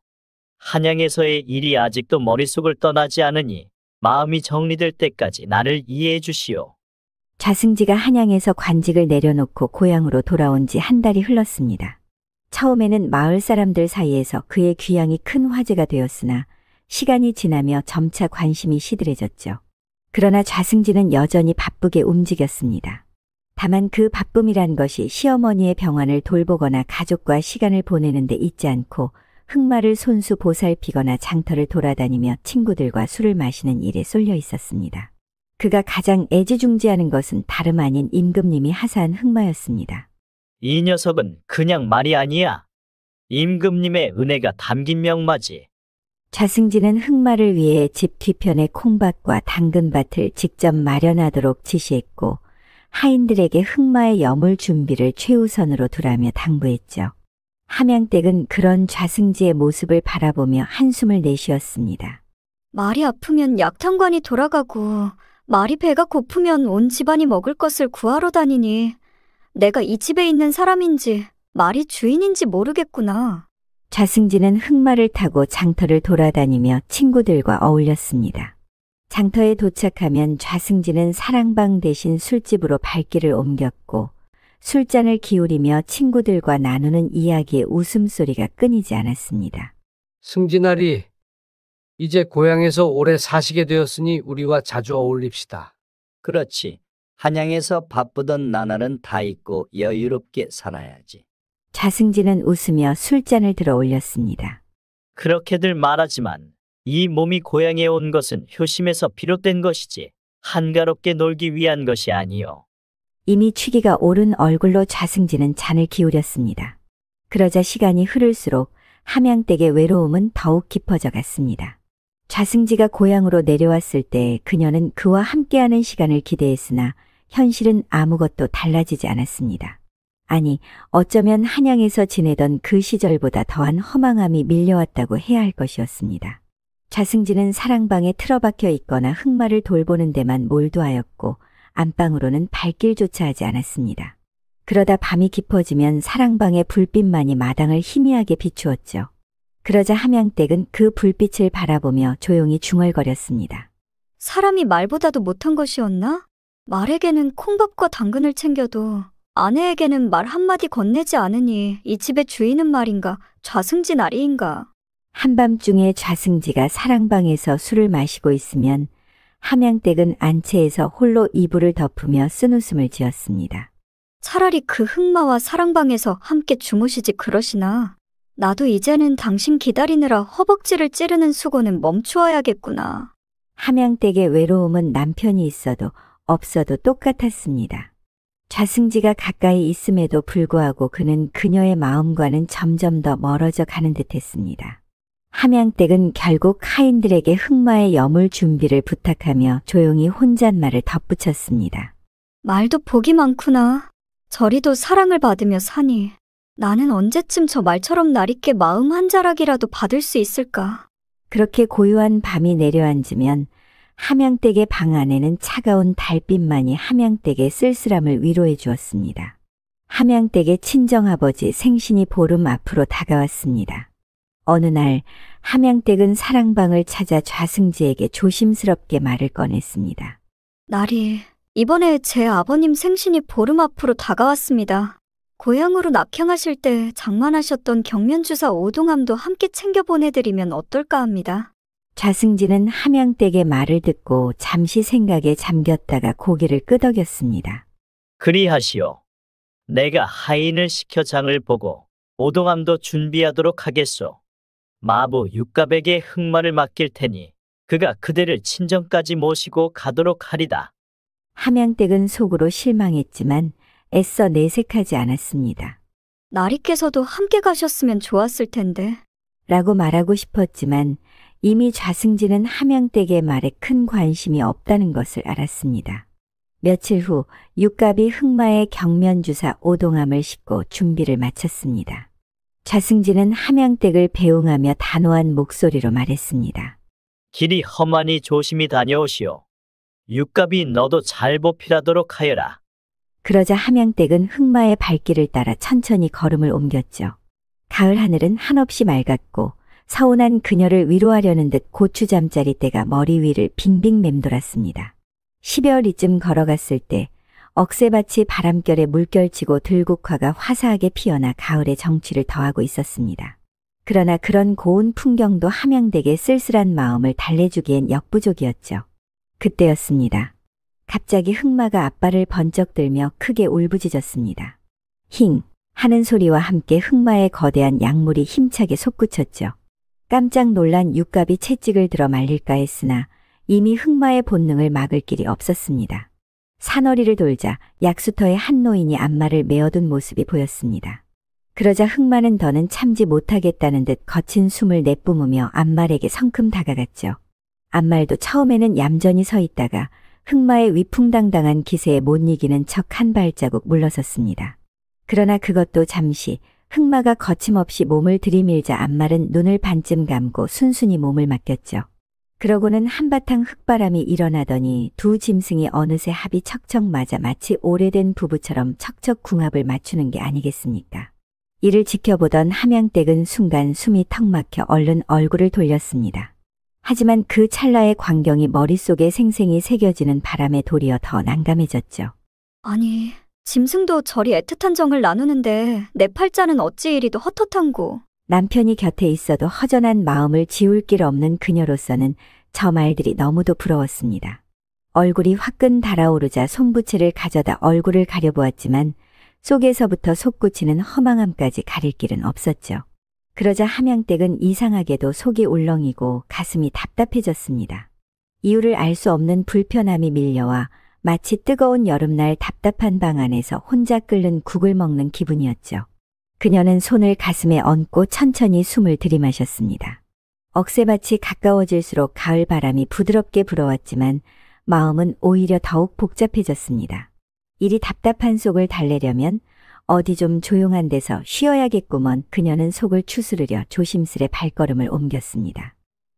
Speaker 7: 한양에서의 일이 아직도 머릿속을 떠나지 않으니 마음이 정리될 때까지 나를 이해해 주시오.
Speaker 1: 좌승지가 한양에서 관직을 내려놓고 고향으로 돌아온 지 한 달이 흘렀습니다. 처음에는 마을 사람들 사이에서 그의 귀향이 큰 화제가 되었으나 시간이 지나며 점차 관심이 시들해졌죠. 그러나 좌승지는 여전히 바쁘게 움직였습니다. 다만 그 바쁨이란 것이 시어머니의 병환을 돌보거나 가족과 시간을 보내는 데 있지 않고 흑마를 손수 보살피거나 장터를 돌아다니며 친구들과 술을 마시는 일에 쏠려 있었습니다. 그가 가장 애지중지하는 것은 다름 아닌 임금님이 하사한 흑마였습니다.
Speaker 7: 이 녀석은 그냥 말이 아니야. 임금님의 은혜가 담긴 명마지.
Speaker 1: 좌승지는 흑마를 위해 집 뒤편에 콩밭과 당근밭을 직접 마련하도록 지시했고 하인들에게 흑마의 여물 준비를 최우선으로 두라며 당부했죠. 함양댁은 그런 좌승지의 모습을 바라보며 한숨을 내쉬었습니다.
Speaker 5: 말이 아프면 약탕관이 돌아가고 말이 배가 고프면 온 집안이 먹을 것을 구하러 다니니 내가 이 집에 있는 사람인지 말이 주인인지 모르겠구나.
Speaker 1: 좌승지는 흑마를 타고 장터를 돌아다니며 친구들과 어울렸습니다. 장터에 도착하면 좌승지는 사랑방 대신 술집으로 발길을 옮겼고 술잔을 기울이며 친구들과 나누는 이야기에 웃음소리가 끊이지 않았습니다.
Speaker 11: 승진아리, 이제 고향에서 오래 사시게 되었으니 우리와 자주 어울립시다.
Speaker 12: 그렇지. 한양에서 바쁘던 나날은 다 잊고 여유롭게 살아야지.
Speaker 1: 좌승지는 웃으며 술잔을 들어 올렸습니다.
Speaker 7: 그렇게들 말하지만 이 몸이 고향에 온 것은 효심에서 비롯된 것이지 한가롭게 놀기 위한 것이 아니요.
Speaker 1: 이미 취기가 오른 얼굴로 좌승지는 잔을 기울였습니다. 그러자 시간이 흐를수록 함양댁의 외로움은 더욱 깊어져 갔습니다. 좌승지가 고향으로 내려왔을 때 그녀는 그와 함께하는 시간을 기대했으나 현실은 아무것도 달라지지 않았습니다. 아니, 어쩌면 한양에서 지내던 그 시절보다 더한 허망함이 밀려왔다고 해야 할 것이었습니다. 좌승지는 사랑방에 틀어박혀 있거나 흑마를 돌보는 데만 몰두하였고 안방으로는 발길조차 하지 않았습니다. 그러다 밤이 깊어지면 사랑방의 불빛만이 마당을 희미하게 비추었죠. 그러자 함양댁은 그 불빛을 바라보며 조용히 중얼거렸습니다.
Speaker 5: 사람이 말보다도 못한 것이었나? 말에게는 콩밥과 당근을 챙겨도 아내에게는 말 한마디 건네지 않으니 이 집의 주인은 말인가 좌승진 아리인가.
Speaker 1: 한밤중에 좌승지가 사랑방에서 술을 마시고 있으면 함양댁은 안채에서 홀로 이불을 덮으며 쓴웃음을 지었습니다.
Speaker 5: 차라리 그 흑마와 사랑방에서 함께 주무시지 그러시나. 나도 이제는 당신 기다리느라 허벅지를 찌르는 수고는 멈추어야겠구나.
Speaker 1: 함양댁의 외로움은 남편이 있어도 없어도 똑같았습니다. 좌승지가 가까이 있음에도 불구하고 그는 그녀의 마음과는 점점 더 멀어져 가는 듯했습니다. 함양댁은 결국 하인들에게 흑마의 여물 준비를 부탁하며 조용히 혼잣말을 덧붙였습니다.
Speaker 5: 말도 복이 많구나. 저리도 사랑을 받으며 사니. 나는 언제쯤 저 말처럼 날있게 마음 한 자락이라도 받을 수 있을까?
Speaker 1: 그렇게 고요한 밤이 내려앉으면 함양댁의 방 안에는 차가운 달빛만이 함양댁의 쓸쓸함을 위로해 주었습니다. 함양댁의 친정아버지 생신이 보름 앞으로 다가왔습니다. 어느 날 함양댁은 사랑방을 찾아 좌승지에게 조심스럽게 말을 꺼냈습니다.
Speaker 5: 나리, 이번에 제 아버님 생신이 보름 앞으로 다가왔습니다. 고향으로 낙향하실 때 장만하셨던 경면주사 오동암도 함께 챙겨 보내드리면 어떨까 합니다.
Speaker 1: 좌승진은 함양댁의 말을 듣고 잠시 생각에 잠겼다가 고개를 끄덕였습니다.
Speaker 7: 그리하시오. 내가 하인을 시켜 장을 보고 오동함도 준비하도록 하겠소. 마부 육갑에게 흑마를 맡길 테니 그가 그대를 친정까지 모시고 가도록 하리다.
Speaker 1: 함양댁은 속으로 실망했지만 애써 내색하지 않았습니다.
Speaker 5: 나리께서도 함께 가셨으면 좋았을 텐데.
Speaker 1: 라고 말하고 싶었지만 이미 좌승진은 함양댁의 말에 큰 관심이 없다는 것을 알았습니다. 며칠 후 육갑이 흑마의 경면주사 오동함을 싣고 준비를 마쳤습니다. 좌승진은 함양댁을 배웅하며 단호한 목소리로 말했습니다.
Speaker 7: 길이 험하니 조심히 다녀오시오. 육갑이 너도 잘 보필하도록 하여라.
Speaker 1: 그러자 함양댁은 흑마의 발길을 따라 천천히 걸음을 옮겼죠. 가을 하늘은 한없이 맑았고 서운한 그녀를 위로하려는 듯 고추잠자리 떼가 머리 위를 빙빙 맴돌았습니다. 12월이쯤 걸어갔을 때 억새밭이 바람결에 물결치고 들국화가 화사하게 피어나 가을의 정취를 더하고 있었습니다. 그러나 그런 고운 풍경도 함양댁의 쓸쓸한 마음을 달래주기엔 역부족이었죠. 그때였습니다. 갑자기 흑마가 앞발을 번쩍 들며 크게 울부짖었습니다. 힝 하는 소리와 함께 흑마의 거대한 약물이 힘차게 솟구쳤죠. 깜짝 놀란 육갑이 채찍을 들어 말릴까 했으나 이미 흑마의 본능을 막을 길이 없었습니다. 산허리를 돌자 약수터의 한 노인이 앞말을 메어둔 모습이 보였습니다. 그러자 흑마는 더는 참지 못하겠다는 듯 거친 숨을 내뿜으며 앞말에게 성큼 다가갔죠. 앞말도 처음에는 얌전히 서 있다가 흑마의 위풍당당한 기세에 못 이기는 척 한 발자국 물러섰습니다. 그러나 그것도 잠시 흑마가 거침없이 몸을 들이밀자 앞말은 눈을 반쯤 감고 순순히 몸을 맡겼죠. 그러고는 한바탕 흑바람이 일어나더니 두 짐승이 어느새 합이 척척 맞아 마치 오래된 부부처럼 척척 궁합을 맞추는 게 아니겠습니까? 이를 지켜보던 함양댁은 순간 숨이 턱 막혀 얼른 얼굴을 돌렸습니다. 하지만 그 찰나의 광경이 머릿속에 생생히 새겨지는 바람에 도리어 더 난감해졌죠.
Speaker 5: 아니, 짐승도 저리 애틋한 정을 나누는데 내 팔자는 어찌 이리도 헛헛한고.
Speaker 1: 남편이 곁에 있어도 허전한 마음을 지울 길 없는 그녀로서는 저 말들이 너무도 부러웠습니다. 얼굴이 화끈 달아오르자 손부채를 가져다 얼굴을 가려보았지만 속에서부터 솟구치는 허망함까지 가릴 길은 없었죠. 그러자 함양댁은 이상하게도 속이 울렁이고 가슴이 답답해졌습니다. 이유를 알 수 없는 불편함이 밀려와 마치 뜨거운 여름날 답답한 방 안에서 혼자 끓는 국을 먹는 기분이었죠. 그녀는 손을 가슴에 얹고 천천히 숨을 들이마셨습니다. 억새밭이 가까워질수록 가을 바람이 부드럽게 불어왔지만 마음은 오히려 더욱 복잡해졌습니다. 이리 답답한 속을 달래려면 어디 좀 조용한 데서 쉬어야겠구먼. 그녀는 속을 추스르려 조심스레 발걸음을 옮겼습니다.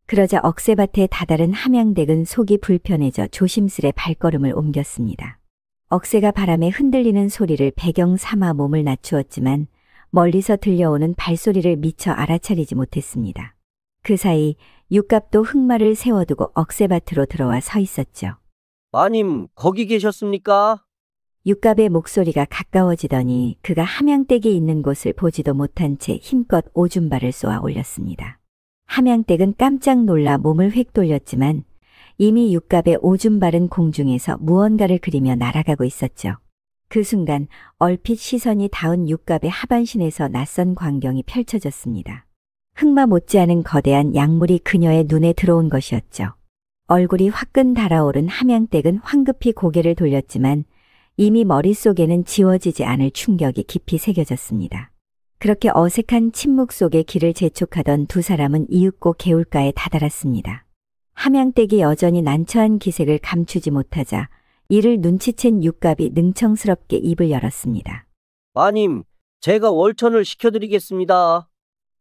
Speaker 1: 그러자 억새밭에 다다른 함양댁은 속이 불편해져 조심스레 발걸음을 옮겼습니다. 억새가 바람에 흔들리는 소리를 배경 삼아 몸을 낮추었지만 멀리서 들려오는 발소리를 미처 알아차리지 못했습니다. 그 사이 육갑도 흑마를 세워두고 억새밭으로 들어와 서 있었죠.
Speaker 13: 마님, 거기 계셨습니까?
Speaker 1: 육갑의 목소리가 가까워지더니 그가 함양댁이 있는 곳을 보지도 못한 채 힘껏 오줌발을 쏘아 올렸습니다. 함양댁은 깜짝 놀라 몸을 획 돌렸지만 이미 육갑의 오줌발은 공중에서 무언가를 그리며 날아가고 있었죠. 그 순간 얼핏 시선이 닿은 육갑의 하반신에서 낯선 광경이 펼쳐졌습니다. 흑마 못지않은 거대한 약물이 그녀의 눈에 들어온 것이었죠. 얼굴이 화끈 달아오른 함양댁은 황급히 고개를 돌렸지만 이미 머릿속에는 지워지지 않을 충격이 깊이 새겨졌습니다. 그렇게 어색한 침묵 속에 길을 재촉하던 두 사람은 이윽고 개울가에 다다랐습니다. 함양댁이 여전히 난처한 기색을 감추지 못하자 이를 눈치챈 육갑이 능청스럽게 입을 열었습니다.
Speaker 13: 마님, 제가 월천을 시켜드리겠습니다.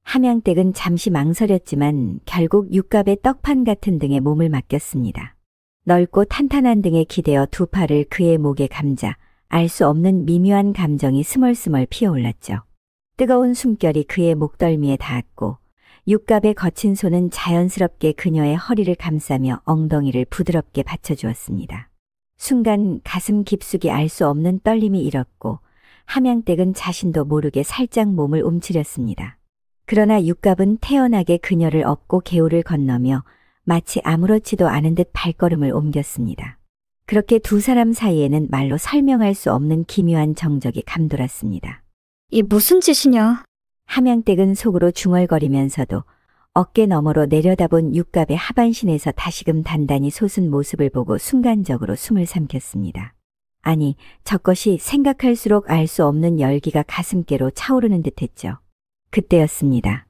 Speaker 1: 함양댁은 잠시 망설였지만 결국 육갑의 떡판 같은 등에 몸을 맡겼습니다. 넓고 탄탄한 등에 기대어 두 팔을 그의 목에 감자 알 수 없는 미묘한 감정이 스멀스멀 피어올랐죠. 뜨거운 숨결이 그의 목덜미에 닿았고 육갑의 거친 손은 자연스럽게 그녀의 허리를 감싸며 엉덩이를 부드럽게 받쳐주었습니다. 순간 가슴 깊숙이 알 수 없는 떨림이 일었고 함양댁은 자신도 모르게 살짝 몸을 움츠렸습니다. 그러나 육갑은 태연하게 그녀를 업고 개울을 건너며 마치 아무렇지도 않은 듯 발걸음을 옮겼습니다. 그렇게 두 사람 사이에는 말로 설명할 수 없는 기묘한 정적이 감돌았습니다.
Speaker 5: 이 무슨 짓이냐?
Speaker 1: 함양댁은 속으로 중얼거리면서도 어깨 너머로 내려다본 육갑의 하반신에서 다시금 단단히 솟은 모습을 보고 순간적으로 숨을 삼켰습니다. 아니, 저것이 생각할수록 알 수 없는 열기가 가슴께로 차오르는 듯했죠. 그때였습니다.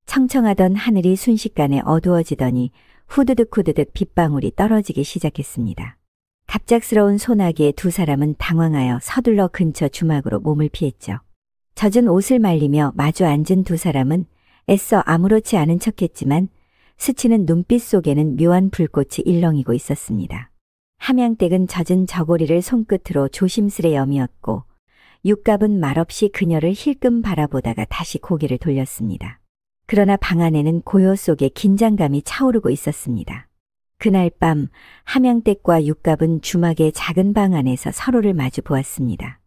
Speaker 1: 청청하던 하늘이 순식간에 어두워지더니 후드득 후드득 빗방울이 떨어지기 시작했습니다. 갑작스러운 소나기에 두 사람은 당황하여 서둘러 근처 주막으로 몸을 피했죠. 젖은 옷을 말리며 마주 앉은 두 사람은 애써 아무렇지 않은 척했지만 스치는 눈빛 속에는 묘한 불꽃이 일렁이고 있었습니다. 함양댁은 젖은 저고리를 손끝으로 조심스레 여미었고 육갑은 말없이 그녀를 힐끔 바라보다가 다시 고개를 돌렸습니다. 그러나 방 안에는 고요 속에 긴장감이 차오르고 있었습니다. 그날 밤 함양댁과 육갑은 주막의 작은 방 안에서 서로를 마주 보았습니다.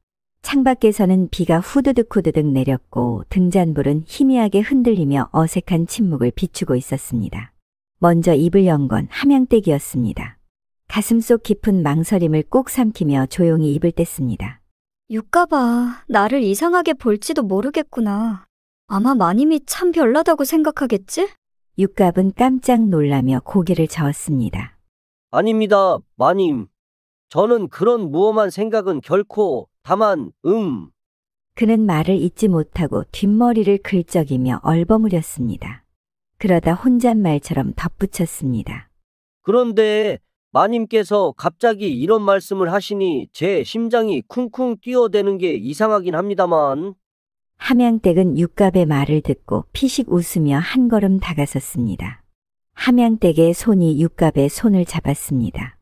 Speaker 1: 창밖에서는 비가 후드득 후드득 내렸고 등잔불은 희미하게 흔들리며 어색한 침묵을 비추고 있었습니다. 먼저 입을 연 건 함양댁이었습니다. 가슴속 깊은 망설임을 꼭 삼키며 조용히 입을 뗐습니다.
Speaker 5: 육갑아, 나를 이상하게 볼지도 모르겠구나. 아마 마님이 참 별나다고 생각하겠지?
Speaker 1: 육갑은 깜짝 놀라며 고개를 저었습니다.
Speaker 13: 아닙니다, 마님. 저는 그런 무엄한 생각은 결코 다만
Speaker 1: 그는 말을 잇지 못하고 뒷머리를 긁적이며 얼버무렸습니다. 그러다 혼잣말처럼 덧붙였습니다.
Speaker 13: 그런데 마님께서 갑자기 이런 말씀을 하시니 제 심장이 쿵쿵 뛰어대는 게 이상하긴 합니다만.
Speaker 1: 함양댁은 육갑의 말을 듣고 피식 웃으며 한 걸음 다가섰습니다. 함양댁의 손이 육갑의 손을 잡았습니다.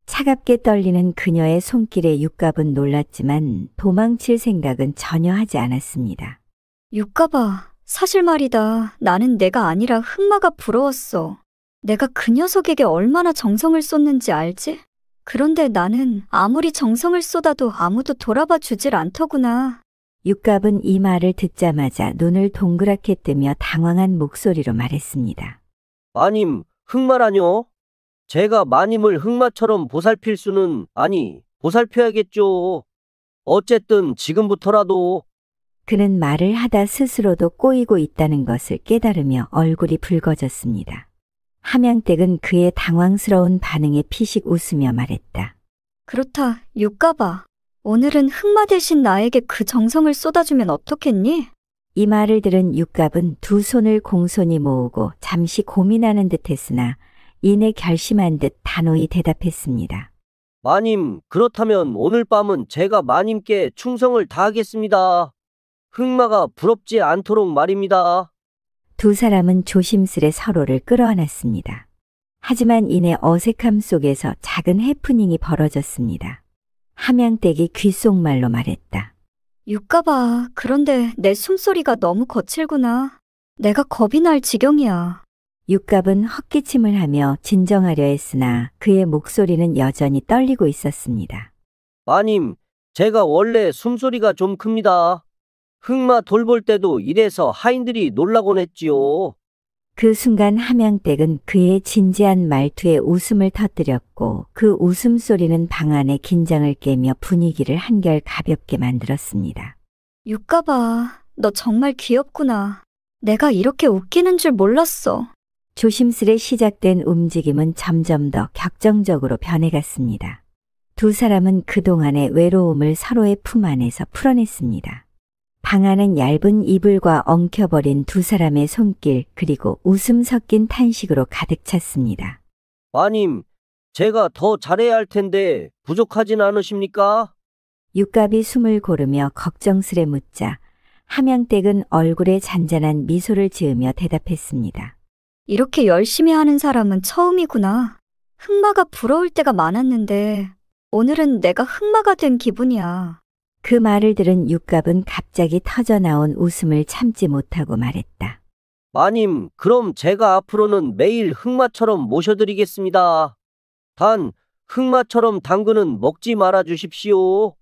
Speaker 1: 차갑게 떨리는 그녀의 손길에 육갑은 놀랐지만 도망칠 생각은 전혀 하지 않았습니다.
Speaker 5: 육갑아, 사실 말이다. 나는 내가 아니라 흑마가 부러웠어. 내가 그 녀석에게 얼마나 정성을 쏟는지 알지? 그런데 나는 아무리 정성을 쏟아도 아무도 돌아봐 주질 않더구나.
Speaker 1: 육갑은 이 말을 듣자마자 눈을 동그랗게 뜨며 당황한 목소리로 말했습니다.
Speaker 13: 마님, 흑마라뇨? 제가 마님을 흑마처럼 보살필 수는 보살펴야겠죠. 어쨌든 지금부터라도.
Speaker 1: 그는 말을 하다 스스로도 꼬이고 있다는 것을 깨달으며 얼굴이 붉어졌습니다. 함양댁은 그의 당황스러운 반응에 피식 웃으며 말했다.
Speaker 5: 그렇다, 육갑아. 오늘은 흑마 대신 나에게 그 정성을 쏟아주면 어떻겠니?
Speaker 1: 이 말을 들은 육갑은 두 손을 공손히 모으고 잠시 고민하는 듯 했으나 이내 결심한 듯 단호히 대답했습니다.
Speaker 13: 마님, 그렇다면 오늘 밤은 제가 마님께 충성을 다하겠습니다. 흑마가 부럽지 않도록 말입니다.
Speaker 1: 두 사람은 조심스레 서로를 끌어안았습니다. 하지만 이내 어색함 속에서 작은 해프닝이 벌어졌습니다. 함양댁이 귓속말로 말했다.
Speaker 5: 육갑아, 그런데 내 숨소리가 너무 거칠구나. 내가 겁이 날 지경이야.
Speaker 1: 육갑은 헛기침을 하며 진정하려 했으나 그의 목소리는 여전히 떨리고 있었습니다.
Speaker 13: 마님, 제가 원래 숨소리가 좀 큽니다. 흑마 돌볼 때도 이래서 하인들이 놀라곤 했지요.
Speaker 1: 그 순간 함양댁은 그의 진지한 말투에 웃음을 터뜨렸고 그 웃음소리는 방 안의 긴장을 깨며 분위기를 한결 가볍게 만들었습니다.
Speaker 5: 육갑아, 너 정말 귀엽구나. 내가 이렇게 웃기는 줄 몰랐어.
Speaker 1: 조심스레 시작된 움직임은 점점 더 격정적으로 변해갔습니다. 두 사람은 그동안의 외로움을 서로의 품 안에서 풀어냈습니다. 방 안은 얇은 이불과 엉켜버린 두 사람의 손길 그리고 웃음 섞인 탄식으로 가득 찼습니다.
Speaker 13: 마님, 제가 더 잘해야 할 텐데 부족하진 않으십니까?
Speaker 1: 육갑이 숨을 고르며 걱정스레 묻자 함양댁은 얼굴에 잔잔한 미소를 지으며 대답했습니다.
Speaker 5: 이렇게 열심히 하는 사람은 처음이구나. 흑마가 부러울 때가 많았는데 오늘은 내가 흑마가 된 기분이야.
Speaker 1: 그 말을 들은 육갑은 갑자기 터져나온 웃음을 참지 못하고 말했다.
Speaker 13: 마님, 그럼 제가 앞으로는 매일 흑마처럼 모셔드리겠습니다. 단, 흑마처럼 당근은 먹지 말아 주십시오.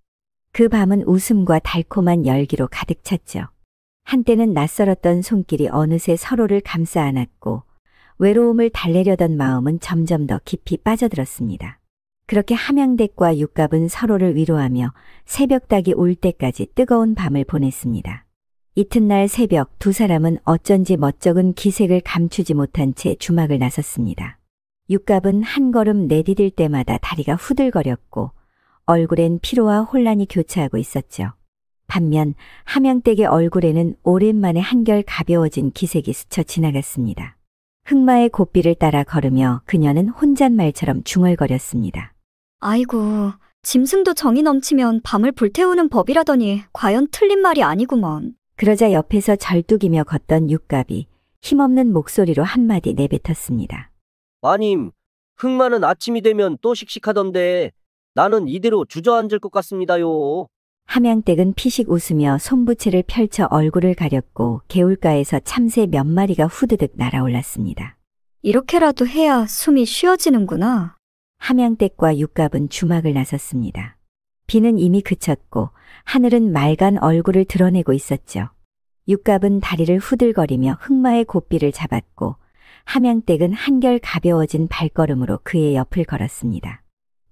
Speaker 1: 그 밤은 웃음과 달콤한 열기로 가득 찼죠. 한때는 낯설었던 손길이 어느새 서로를 감싸 안았고 외로움을 달래려던 마음은 점점 더 깊이 빠져들었습니다. 그렇게 함양댁과 육갑은 서로를 위로하며 새벽닭이 올 때까지 뜨거운 밤을 보냈습니다. 이튿날 새벽 두 사람은 어쩐지 멋쩍은 기색을 감추지 못한 채 주막을 나섰습니다. 육갑은 한 걸음 내디딜 때마다 다리가 후들거렸고 얼굴엔 피로와 혼란이 교차하고 있었죠. 반면 함양댁의 얼굴에는 오랜만에 한결 가벼워진 기색이 스쳐 지나갔습니다. 흑마의 고삐를 따라 걸으며 그녀는 혼잣말처럼 중얼거렸습니다.
Speaker 5: 아이고, 짐승도 정이 넘치면 밤을 불태우는 법이라더니 과연 틀린 말이 아니구먼.
Speaker 1: 그러자 옆에서 절뚝이며 걷던 육갑이 힘없는 목소리로 한마디 내뱉었습니다.
Speaker 13: 마님, 흑마는 아침이 되면 또 씩씩하던데 나는 이대로 주저앉을 것 같습니다요.
Speaker 1: 함양댁은 피식 웃으며 손부채를 펼쳐 얼굴을 가렸고 개울가에서 참새 몇 마리가 후드득 날아올랐습니다.
Speaker 5: 이렇게라도 해야 숨이 쉬어지는구나.
Speaker 1: 함양댁과 육갑은 주막을 나섰습니다. 비는 이미 그쳤고 하늘은 맑은 얼굴을 드러내고 있었죠. 육갑은 다리를 후들거리며 흑마의 고삐를 잡았고 함양댁은 한결 가벼워진 발걸음으로 그의 옆을 걸었습니다.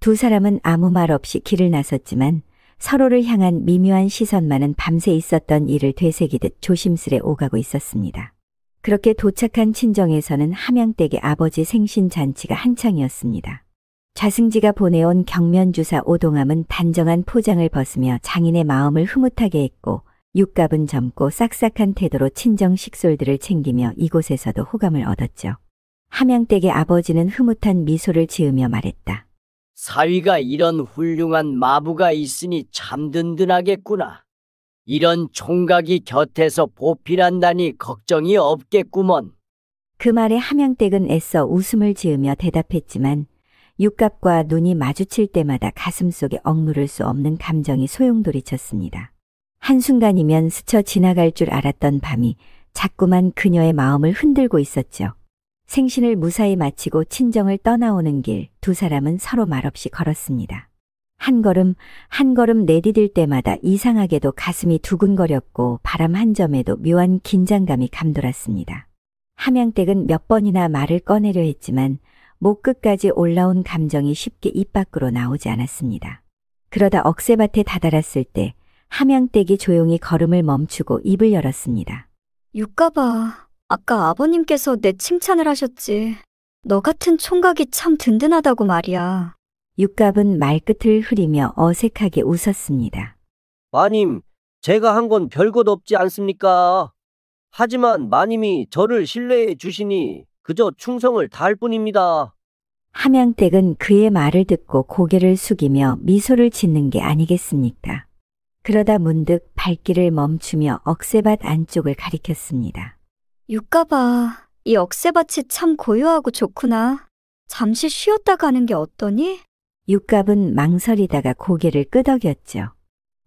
Speaker 1: 두 사람은 아무 말 없이 길을 나섰지만 서로를 향한 미묘한 시선만은 밤새 있었던 일을 되새기듯 조심스레 오가고 있었습니다. 그렇게 도착한 친정에서는 함양댁의 아버지 생신 잔치가 한창이었습니다. 좌승지가 보내온 경면주사 오동암은 단정한 포장을 벗으며 장인의 마음을 흐뭇하게 했고 육갑은 젊고 싹싹한 태도로 친정 식솔들을 챙기며 이곳에서도 호감을 얻었죠. 함양댁의 아버지는 흐뭇한 미소를 지으며 말했다.
Speaker 12: 사위가 이런 훌륭한 마부가 있으니 참 든든하겠구나. 이런 총각이 곁에서 보필한다니 걱정이 없겠구먼.
Speaker 1: 그 말에 함양댁은 애써 웃음을 지으며 대답했지만 육갑과 눈이 마주칠 때마다 가슴속에 억누를 수 없는 감정이 소용돌이쳤습니다. 한순간이면 스쳐 지나갈 줄 알았던 밤이 자꾸만 그녀의 마음을 흔들고 있었죠. 생신을 무사히 마치고 친정을 떠나오는 길 두 사람은 서로 말없이 걸었습니다. 한 걸음 한 걸음 내디딜 때마다 이상하게도 가슴이 두근거렸고 바람 한 점에도 묘한 긴장감이 감돌았습니다. 함양댁은 몇 번이나 말을 꺼내려 했지만 목 끝까지 올라온 감정이 쉽게 입 밖으로 나오지 않았습니다. 그러다 억새밭에 다다랐을 때 함양댁이 조용히 걸음을 멈추고 입을 열었습니다.
Speaker 5: 육갑아, 아까 아버님께서 내 칭찬을 하셨지. 너 같은 총각이 참 든든하다고 말이야.
Speaker 1: 육갑은 말끝을 흐리며 어색하게 웃었습니다.
Speaker 13: 마님, 제가 한 건 별것 없지 않습니까? 하지만 마님이 저를 신뢰해 주시니 그저 충성을 다할 뿐입니다.
Speaker 1: 함양댁은 그의 말을 듣고 고개를 숙이며 미소를 짓는 게 아니겠습니까? 그러다 문득 발길을 멈추며 억새밭 안쪽을 가리켰습니다.
Speaker 5: 육갑아, 이 억새밭이 참 고요하고 좋구나. 잠시 쉬었다 가는 게 어떠니?
Speaker 1: 육갑은 망설이다가 고개를 끄덕였죠.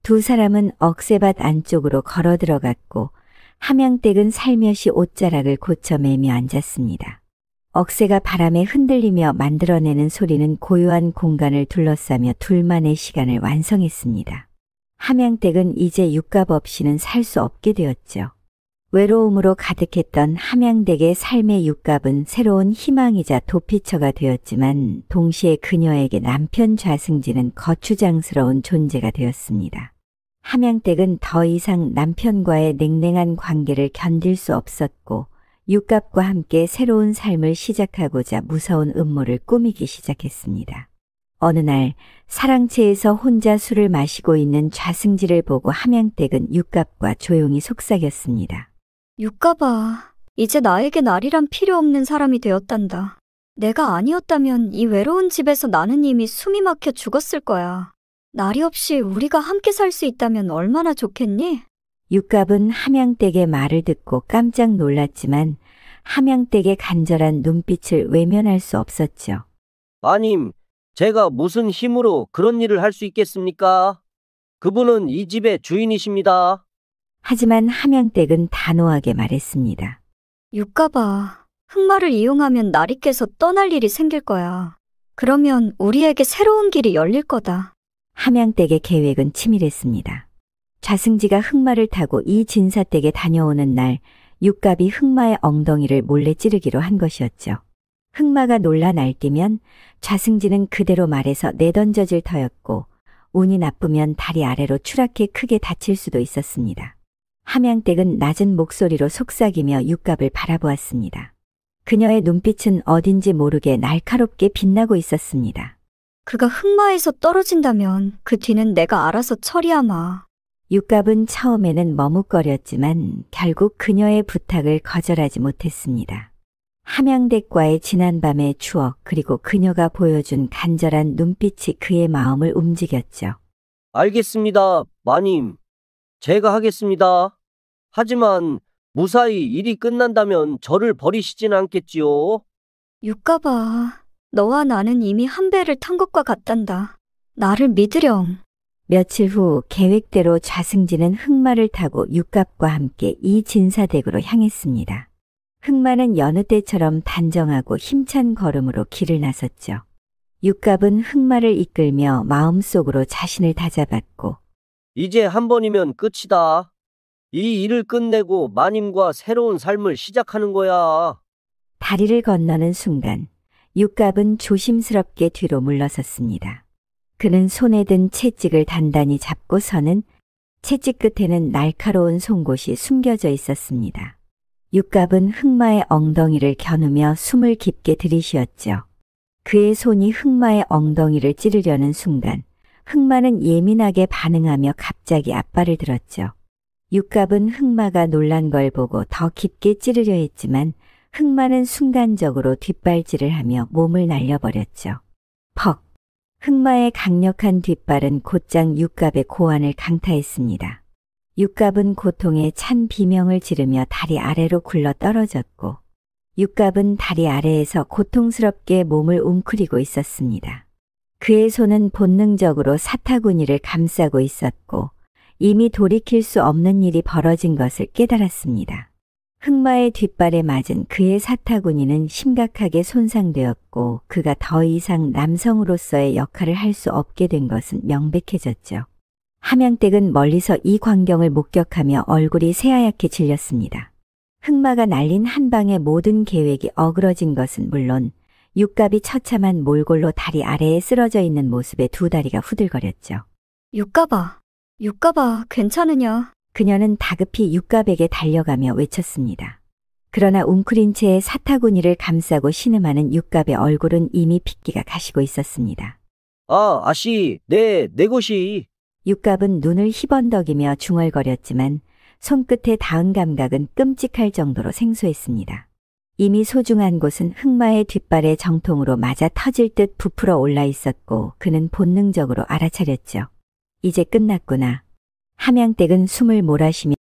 Speaker 1: 두 사람은 억새밭 안쪽으로 걸어 들어갔고 함양댁은 살며시 옷자락을 고쳐 매며 앉았습니다. 억새가 바람에 흔들리며 만들어내는 소리는 고요한 공간을 둘러싸며 둘만의 시간을 완성했습니다. 함양댁은 이제 육갑 없이는 살 수 없게 되었죠. 외로움으로 가득했던 함양댁의 삶의 육갑은 새로운 희망이자 도피처가 되었지만 동시에 그녀에게 남편 좌승지는 거추장스러운 존재가 되었습니다. 함양댁은 더 이상 남편과의 냉랭한 관계를 견딜 수 없었고 육갑과 함께 새로운 삶을 시작하고자 무서운 음모를 꾸미기 시작했습니다. 어느 날 사랑채에서 혼자 술을 마시고 있는 좌승지를 보고 함양댁은 육갑과 조용히 속삭였습니다.
Speaker 5: 육갑아, 이제 나에게 날이란 필요 없는 사람이 되었단다. 내가 아니었다면 이 외로운 집에서 나는 이미 숨이 막혀 죽었을 거야. 날이 없이 우리가 함께 살 수 있다면 얼마나 좋겠니?
Speaker 1: 육갑은 함양댁의 말을 듣고 깜짝 놀랐지만 함양댁의 간절한 눈빛을 외면할 수 없었죠.
Speaker 13: 마님, 제가 무슨 힘으로 그런 일을 할 수 있겠습니까? 그분은 이 집의 주인이십니다.
Speaker 1: 하지만 함양댁은 단호하게 말했습니다.
Speaker 5: 육갑아, 흑마를 이용하면 나리께서 떠날 일이 생길 거야. 그러면 우리에게 새로운 길이 열릴 거다.
Speaker 1: 함양댁의 계획은 치밀했습니다. 좌승지가 흑마를 타고 이 진사댁에 다녀오는 날 육갑이 흑마의 엉덩이를 몰래 찌르기로 한 것이었죠. 흑마가 놀라 날뛰면 좌승지는 그대로 말해서 내던져질 터였고 운이 나쁘면 다리 아래로 추락해 크게 다칠 수도 있었습니다. 함양댁은 낮은 목소리로 속삭이며 육갑을 바라보았습니다. 그녀의 눈빛은 어딘지 모르게 날카롭게 빛나고 있었습니다.
Speaker 5: 그가 흑마에서 떨어진다면 그 뒤는 내가 알아서 처리하마.
Speaker 1: 육갑은 처음에는 머뭇거렸지만 결국 그녀의 부탁을 거절하지 못했습니다. 함양댁과의 지난밤의 추억 그리고 그녀가 보여준 간절한 눈빛이 그의 마음을 움직였죠.
Speaker 13: 알겠습니다, 마님. 제가 하겠습니다. 하지만 무사히 일이 끝난다면 저를 버리시진 않겠지요?
Speaker 5: 육갑아, 너와 나는 이미 한 배를 탄 것과 같단다. 나를 믿으렴.
Speaker 1: 며칠 후 계획대로 좌승지는 흑마를 타고 육갑과 함께 이 진사댁으로 향했습니다. 흑마는 여느 때처럼 단정하고 힘찬 걸음으로 길을 나섰죠. 육갑은 흑마를 이끌며 마음속으로 자신을 다잡았고
Speaker 13: 이제 한 번이면 끝이다. 이 일을 끝내고 마님과 새로운 삶을 시작하는 거야.
Speaker 1: 다리를 건너는 순간 육갑은 조심스럽게 뒤로 물러섰습니다. 그는 손에 든 채찍을 단단히 잡고서는 채찍 끝에는 날카로운 송곳이 숨겨져 있었습니다. 육갑은 흑마의 엉덩이를 겨누며 숨을 깊게 들이쉬었죠. 그의 손이 흑마의 엉덩이를 찌르려는 순간 흑마는 예민하게 반응하며 갑자기 앞발을 들었죠. 육갑은 흑마가 놀란 걸 보고 더 깊게 찌르려 했지만 흑마는 순간적으로 뒷발질을 하며 몸을 날려버렸죠. 퍽! 흑마의 강력한 뒷발은 곧장 육갑의 고환을 강타했습니다. 육갑은 고통에 찬 비명을 지르며 다리 아래로 굴러 떨어졌고 육갑은 다리 아래에서 고통스럽게 몸을 웅크리고 있었습니다. 그의 손은 본능적으로 사타구니를 감싸고 있었고 이미 돌이킬 수 없는 일이 벌어진 것을 깨달았습니다. 흑마의 뒷발에 맞은 그의 사타구니는 심각하게 손상되었고 그가 더 이상 남성으로서의 역할을 할 수 없게 된 것은 명백해졌죠. 함양댁은 멀리서 이 광경을 목격하며 얼굴이 새하얗게 질렸습니다. 흑마가 날린 한 방에 모든 계획이 어그러진 것은 물론 육갑이 처참한 몰골로 다리 아래에 쓰러져 있는 모습에 두 다리가 후들거렸죠.
Speaker 5: 육갑아, 괜찮으냐?
Speaker 1: 그녀는 다급히 육갑에게 달려가며 외쳤습니다. 그러나 웅크린 채 사타구니를 감싸고 신음하는 육갑의 얼굴은 이미 핏기가 가시고 있었습니다.
Speaker 13: 아, 아씨, 내 것이.
Speaker 1: 육갑은 눈을 희번덕이며 중얼거렸지만 손끝에 닿은 감각은 끔찍할 정도로 생소했습니다. 이미 소중한 곳은 흑마의 뒷발의 정통으로 맞아 터질 듯 부풀어 올라 있었고 그는 본능적으로 알아차렸죠. 이제 끝났구나. 함양댁은 숨을 몰아쉬며